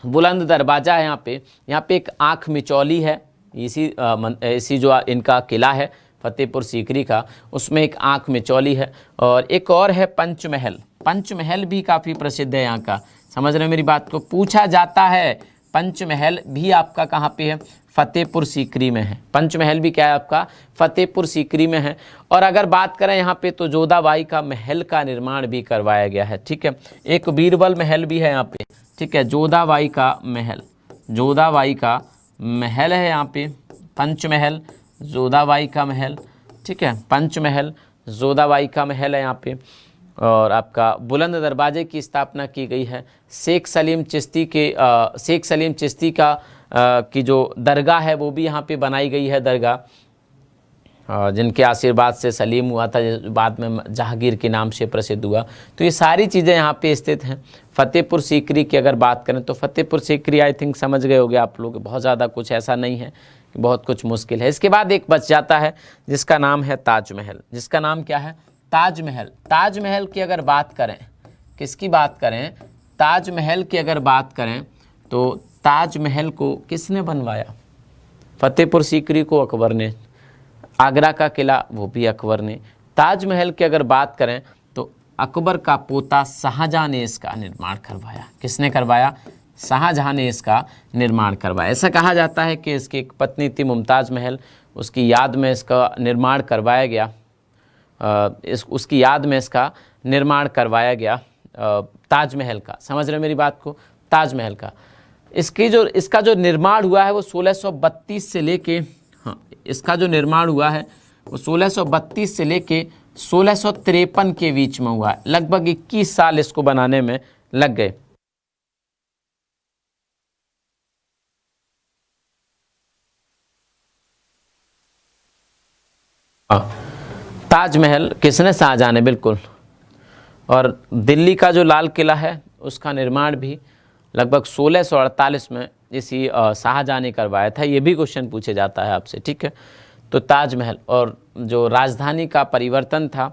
बुलंद दरवाज़ा है यहाँ पे एक आँख मिचौली है। इसी जो इनका किला है फतेहपुर सीकरी का, उसमें एक आँख मिचौली है। और एक और है पंचमहल। पंचमहल भी काफ़ी प्रसिद्ध है यहाँ का, समझ रहे हैं मेरी बात को। पूछा जाता है पंचमहल भी आपका कहाँ पे है, फतेहपुर सीकरी में है। पंचमहल भी क्या है आपका, फतेहपुर सीकरी में है। और अगर बात करें यहाँ पे तो जोधाबाई का महल का निर्माण भी करवाया गया है, ठीक है। एक बीरबल महल भी है यहाँ पे, ठीक है। जोधाबाई का महल, जोधाबाई का महल है यहाँ पे, पंचमहल, जोधाबाई का महल, ठीक है। पंचमहल, जोधाबाई का महल है यहाँ पे। और आपका बुलंद दरवाजे की स्थापना की गई है शेख सलीम चिश्ती का की जो दरगाह है वो भी यहाँ पे बनाई गई है दरगाह, जिनके आशीर्वाद से सलीम हुआ था, बाद में जहांगीर के नाम से प्रसिद्ध हुआ। तो ये सारी चीज़ें यहाँ पे स्थित हैं। फतेहपुर सीकरी की अगर बात करें तो फतेहपुर सीकरी आई थिंक समझ गए होंगे आप लोग, बहुत ज़्यादा कुछ ऐसा नहीं है कि बहुत कुछ मुश्किल है। इसके बाद एक बच जाता है जिसका नाम है ताजमहल। जिसका नाम क्या है, ताजमहल। ताजमहल की अगर बात करें, किसकी बात करें, ताजमहल की अगर बात करें तो ताजमहल को किसने बनवाया, फतेहपुर सीकरी को अकबर ने। आगरा का किला वो भी अकबर ने। ताजमहल की अगर बात करें तो अकबर का पोता शाहजहां ने इसका निर्माण करवाया। किसने करवाया, शाहजहां ने इसका निर्माण करवाया। ऐसा कहा जाता है कि इसकी एक पत्नी थी मुमताज महल, उसकी याद में इसका निर्माण करवाया गया। उसकी याद में इसका निर्माण करवाया गया ताजमहल का। समझ रहे मेरी बात को, ताजमहल का। इसका जो निर्माण हुआ है वो 1632 से लेके, हाँ, इसका जो निर्माण हुआ है वो 1632 से लेके 1653 के बीच में हुआ है। लगभग 21 साल इसको बनाने में लग गए। ताजमहल किसने, शाहजहां ने, बिल्कुल। और दिल्ली का जो लाल किला है उसका निर्माण भी लगभग 1648 में इसी शाहजहां ने करवाया था। ये भी क्वेश्चन पूछे जाता है आपसे, ठीक है। तो ताजमहल, और जो राजधानी का परिवर्तन था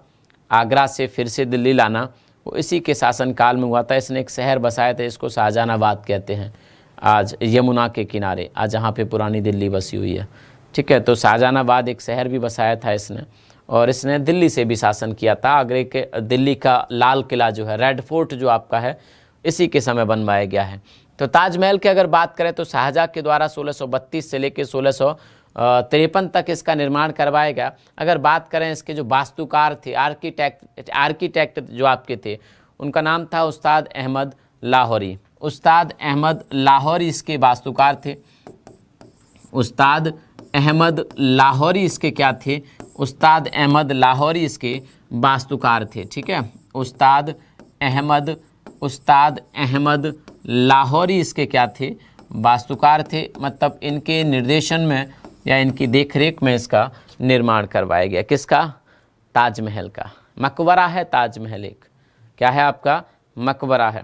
आगरा से फिर से दिल्ली लाना, वो इसी के शासनकाल में हुआ था। इसने एक शहर बसाया था, इसको शाहजहानाबाद कहते हैं, आज यमुना के किनारे, आज जहाँ पे पुरानी दिल्ली बसी हुई है, ठीक है। तो शाहजहानाबाद एक शहर भी बसाया था इसने, और इसने दिल्ली से भी शासन किया था। आगरे के दिल्ली का लाल किला जो है, रेड फोर्ट जो आपका है, इसी के समय बनवाया गया है। तो ताजमहल की अगर बात करें तो शाहजहां के द्वारा 1632 से लेकर 1653 तक इसका निर्माण करवाया गया। अगर बात करें इसके जो वास्तुकार थे, आर्किटेक्ट जो आपके थे, उनका नाम था उस्ताद अहमद लाहौरी। उस्ताद अहमद लाहौरी इसके वास्तुकार थे। उस्ताद अहमद लाहौरी इसके क्या थे, उस्ताद अहमद लाहौरी इसके वास्तुकार थे। ठीक है, उस्ताद अहमद लाहौरी इसके क्या थे, वास्तुकार थे। मतलब इनके निर्देशन में या इनकी देखरेख में इसका निर्माण करवाया गया। किसका? ताजमहल का। मकबरा है ताजमहल, एक क्या है आपका? मकबरा है।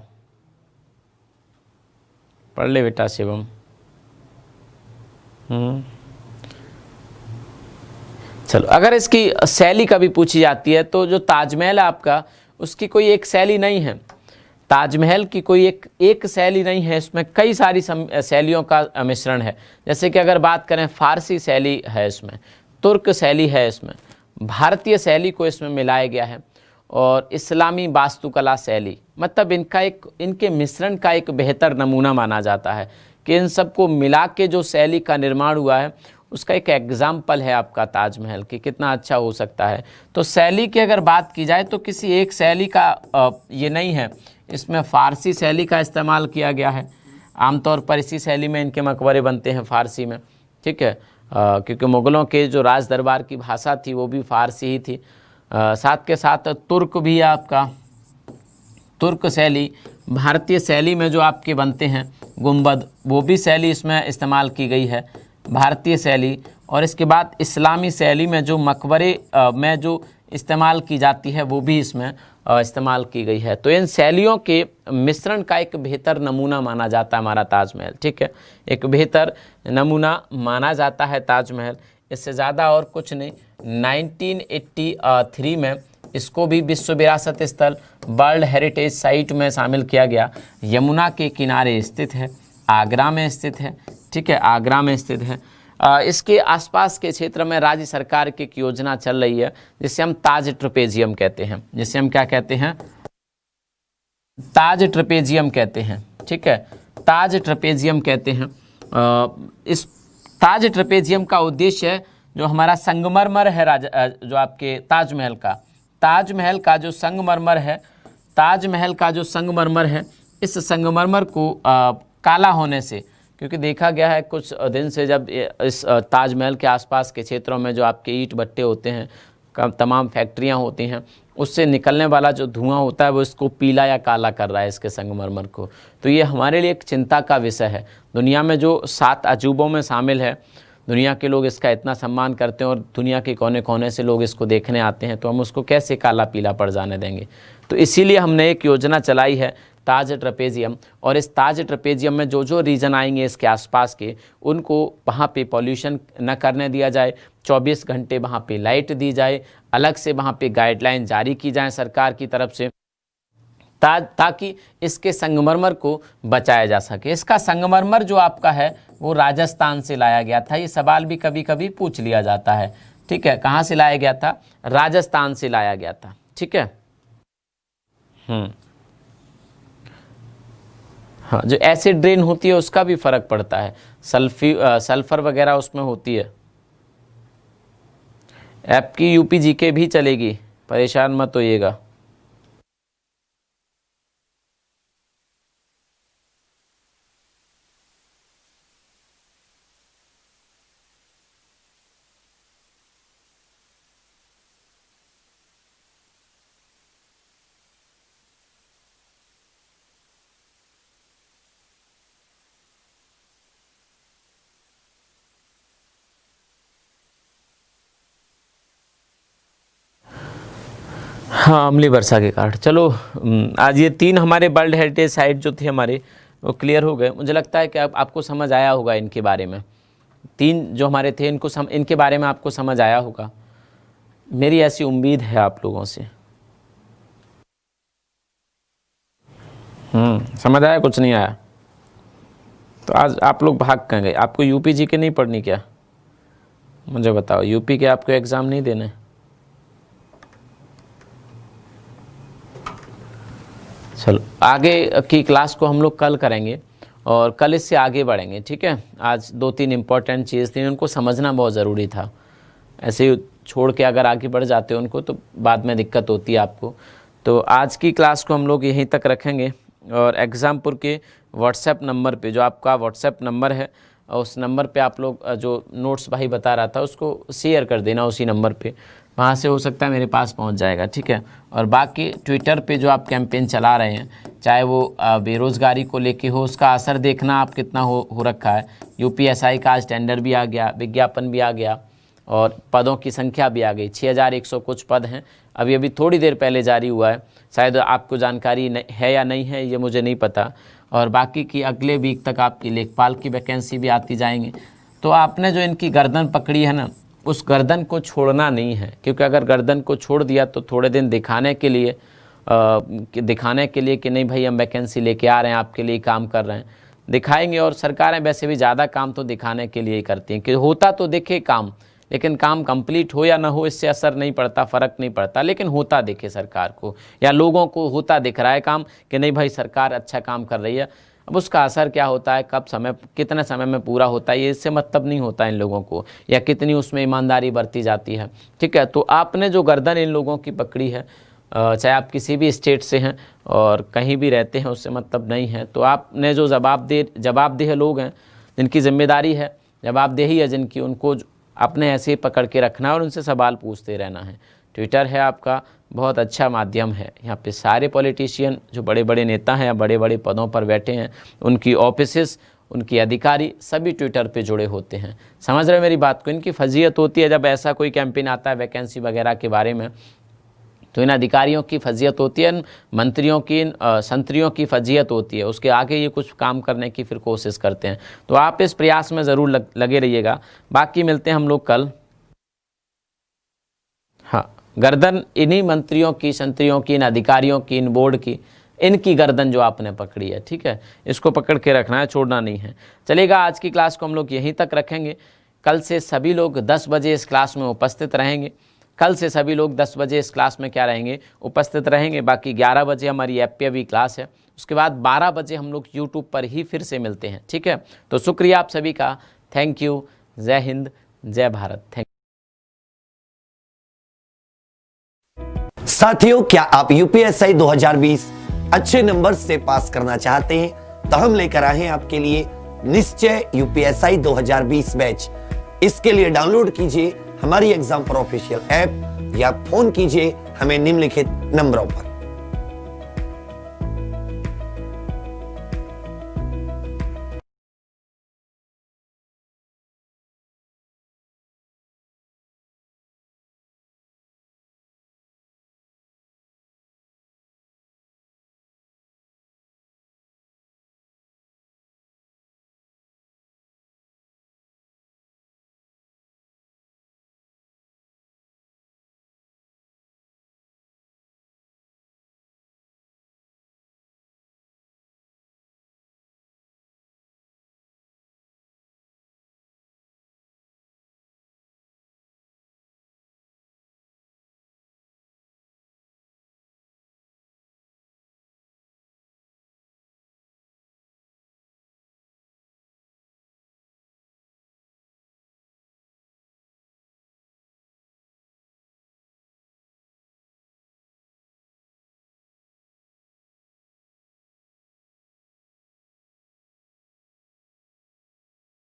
पढ़ ले बेटा शिवम। चलो, अगर इसकी शैली कभी पूछी जाती है तो जो ताजमहल है आपका, उसकी कोई एक शैली नहीं है। ताजमहल की कोई एक शैली नहीं है, इसमें कई सारी शैलियों का मिश्रण है। जैसे कि अगर बात करें, फारसी शैली है इसमें, तुर्क शैली है इसमें, भारतीय शैली को इसमें मिलाया गया है, और इस्लामी वास्तुकला शैली। मतलब इनके मिश्रण का एक बेहतर नमूना माना जाता है कि इन सबको मिला के जो शैली का निर्माण हुआ है, उसका एक एग्जाम्पल है आपका ताजमहल कि कितना अच्छा हो सकता है। तो शैली की अगर बात की जाए तो किसी एक शैली का ये नहीं है, इसमें फ़ारसी शैली का इस्तेमाल किया गया है। आमतौर पर इसी शैली में इनके मकबरे बनते हैं, फ़ारसी में। ठीक है, क्योंकि मुग़लों के जो राज दरबार की भाषा थी वो भी फ़ारसी ही थी। साथ के साथ तुर्क भी आपका, तुर्क शैली, भारतीय शैली में जो आपके बनते हैं गुंबद, वो भी शैली इसमें इस्तेमाल की गई है, भारतीय शैली। और इसके बाद इस्लामी शैली में जो मकबरे में जो इस्तेमाल की जाती है वो भी इसमें इस्तेमाल की गई है। तो इन शैलियों के मिश्रण का एक बेहतर नमूना माना जाता है हमारा ताजमहल। ठीक है, एक बेहतर नमूना माना जाता है ताजमहल, इससे ज़्यादा और कुछ नहीं। 1983 में इसको भी विश्व विरासत स्थल, वर्ल्ड हेरिटेज साइट में शामिल किया गया। यमुना के किनारे स्थित है, आगरा में स्थित है। ठीक है, आगरा में स्थित है। इसके आसपास के क्षेत्र में राज्य सरकार की एक योजना चल रही है जिसे हम ताज ट्रपेजियम कहते हैं, जिसे हम क्या कहते हैं? ताज ट्रपेजियम कहते हैं। ठीक है, ताज ट्रपेजियम कहते हैं। इस ताज ट्रपेजियम का उद्देश्य जो हमारा संगमरमर है, जो आपके ताजमहल का जो संगमरमर है, ताजमहल का जो संगमरमर है, इस संगमरमर को काला होने से, क्योंकि देखा गया है कुछ दिन से जब इस ताजमहल के आसपास के क्षेत्रों में जो आपके ईंट भट्टे होते हैं, तमाम फैक्ट्रियां होती हैं, उससे निकलने वाला जो धुआं होता है वो इसको पीला या काला कर रहा है, इसके संगमरमर को। तो ये हमारे लिए एक चिंता का विषय है। दुनिया में जो 7 अजूबों में शामिल है, दुनिया के लोग इसका इतना सम्मान करते हैं और दुनिया के कोने कोने से लोग इसको देखने आते हैं, तो हम उसको कैसे काला पीला पड़ जाने देंगे? तो इसीलिए हमने एक योजना चलाई है ताज ट्रपेजियम, और इस ताज ट्रपेजियम में जो जो रीजन आएंगे इसके आसपास के, उनको वहाँ पे पॉल्यूशन न करने दिया जाए, 24 घंटे वहाँ पे लाइट दी जाए, अलग से वहाँ पे गाइडलाइन जारी की जाए सरकार की तरफ से, ताकि इसके संगमरमर को बचाया जा सके। इसका संगमरमर जो आपका है वो राजस्थान से लाया गया था। ये सवाल भी कभी कभी पूछ लिया जाता है। ठीक है, कहाँ से लाया गया था? राजस्थान से लाया गया था। ठीक है, हाँ, जो एसिड ड्रेन होती है उसका भी फर्क पड़ता है, सल्फर वगैरह उसमें होती है। आपकी यूपी जीके भी चलेगी, परेशान मत होइएगा। हाँ, अम्लीय वर्षा के कारण। चलो, आज ये 3 हमारे वर्ल्ड हेरिटेज साइट जो थे हमारे, वो क्लियर हो गए। मुझे लगता है कि आपको समझ आया होगा इनके बारे में। 3 जो हमारे थे इनके बारे में आपको समझ आया होगा, मेरी ऐसी उम्मीद है आप लोगों से। समझ आया? कुछ नहीं आया तो आज आप लोग भाग कहाँ गए? आपको यूपी जी के नहीं पढ़नी क्या? मुझे बताओ, यूपी के आपको एग्ज़ाम नहीं देने? चलो, आगे की क्लास को हम लोग कल करेंगे और कल इससे आगे बढ़ेंगे। ठीक है, आज 2-3 इम्पॉर्टेंट चीज़ थी, उनको समझना बहुत ज़रूरी था। ऐसे ही छोड़ के अगर आगे बढ़ जाते हो उनको तो बाद में दिक्कत होती है आपको। तो आज की क्लास को हम लोग यहीं तक रखेंगे, और एग्ज़ामपुर के व्हाट्सएप नंबर पे, जो आपका व्हाट्सएप नंबर है उस नंबर पे आप लोग जो नोट्स भाई बता रहा था उसको शेयर कर देना उसी नंबर पे, वहाँ से हो सकता है मेरे पास पहुँच जाएगा, ठीक है। और बाकी ट्विटर पे जो आप कैंपेन चला रहे हैं, चाहे वो बेरोज़गारी को लेके हो, उसका असर देखना आप कितना हो रखा है। यूपीएसआई का आज टेंडर भी आ गया, विज्ञापन भी आ गया और पदों की संख्या भी आ गई। 6100 कुछ पद हैं, अभी थोड़ी देर पहले जारी हुआ है, शायद आपको जानकारी है या नहीं है ये मुझे नहीं पता। और बाकी की अगले वीक तक आपकी लेखपाल की वैकेंसी भी आती जाएंगी। तो आपने जो इनकी गर्दन पकड़ी है ना, उस गर्दन को छोड़ना नहीं है, क्योंकि अगर गर्दन को छोड़ दिया तो थोड़े दिन दिखाने के लिए कि नहीं भाई हम वैकेंसी लेके आ रहे हैं, आपके लिए काम कर रहे हैं, दिखाएंगे। और सरकारें वैसे भी ज़्यादा काम तो दिखाने के लिए ही करती हैं कि होता तो दिखे काम, लेकिन काम कंप्लीट हो या ना हो इससे असर नहीं पड़ता, फ़र्क नहीं पड़ता, लेकिन होता दिखे सरकार को या लोगों को होता दिख रहा है काम कि नहीं भाई सरकार अच्छा काम कर रही है। अब उसका असर क्या होता है, कब समय कितने समय में पूरा होता है, ये इससे मतलब नहीं होता इन लोगों को, या कितनी उसमें ईमानदारी बरती जाती है, ठीक है। तो आपने जो गर्दन इन लोगों की पकड़ी है, चाहे आप किसी भी स्टेट से हैं और कहीं भी रहते हैं, उससे मतलब नहीं है। तो आपने जो जवाबदेह लोग हैं, जिनकी जिम्मेदारी है, जवाबदेही है जिनकी, उनको अपने ऐसे ही पकड़ के रखना है और उनसे सवाल पूछते रहना है। ट्विटर है आपका बहुत अच्छा माध्यम है, यहाँ पे सारे पॉलिटिशियन जो बड़े बड़े नेता हैं या बड़े बड़े पदों पर बैठे हैं, उनकी ऑफिसेस, उनकी अधिकारी सभी ट्विटर पे जुड़े होते हैं। समझ रहे मेरी बात को? इनकी फजीयत होती है जब ऐसा कोई कैंपेन आता है वैकेंसी वगैरह के बारे में, तो इन अधिकारियों की फजीयत होती है, मंत्रियों की, संतरियों की फजीयत होती है, उसके आगे ये कुछ काम करने की फिर कोशिश करते हैं। तो आप इस प्रयास में ज़रूर लगे रहिएगा। बाकी मिलते हैं हम लोग कल। हाँ, गर्दन इन्हीं मंत्रियों की, संतरियों की, इन अधिकारियों की, इन बोर्ड की, इनकी गर्दन जो आपने पकड़ी है, ठीक है, इसको पकड़ के रखना है, छोड़ना नहीं है। चलेगा, आज की क्लास को हम लोग यहीं तक रखेंगे। कल से सभी लोग 10 बजे इस क्लास में उपस्थित रहेंगे। कल से सभी लोग 10 बजे इस क्लास में क्या रहेंगे, उपस्थित रहेंगे। बाकी 11 बजे हमारी ऐप पे भी क्लास है, उसके बाद 12 बजे हम लोग यूट्यूब पर ही फिर से मिलते हैं, ठीक है। तो शुक्रिया आप सभी का, थैंक यू, जय हिंद, जय भारत, थैंक। साथियों, क्या आप यूपीएसआई 2020 अच्छे नंबर से पास करना चाहते हैं? तो हम लेकर आए हैं आपके लिए निश्चय यूपीएसआई 2020 बैच। इसके लिए डाउनलोड कीजिए हमारी एग्जाम पर ऑफिशियल ऐप या फोन कीजिए हमें निम्नलिखित नंबरों पर।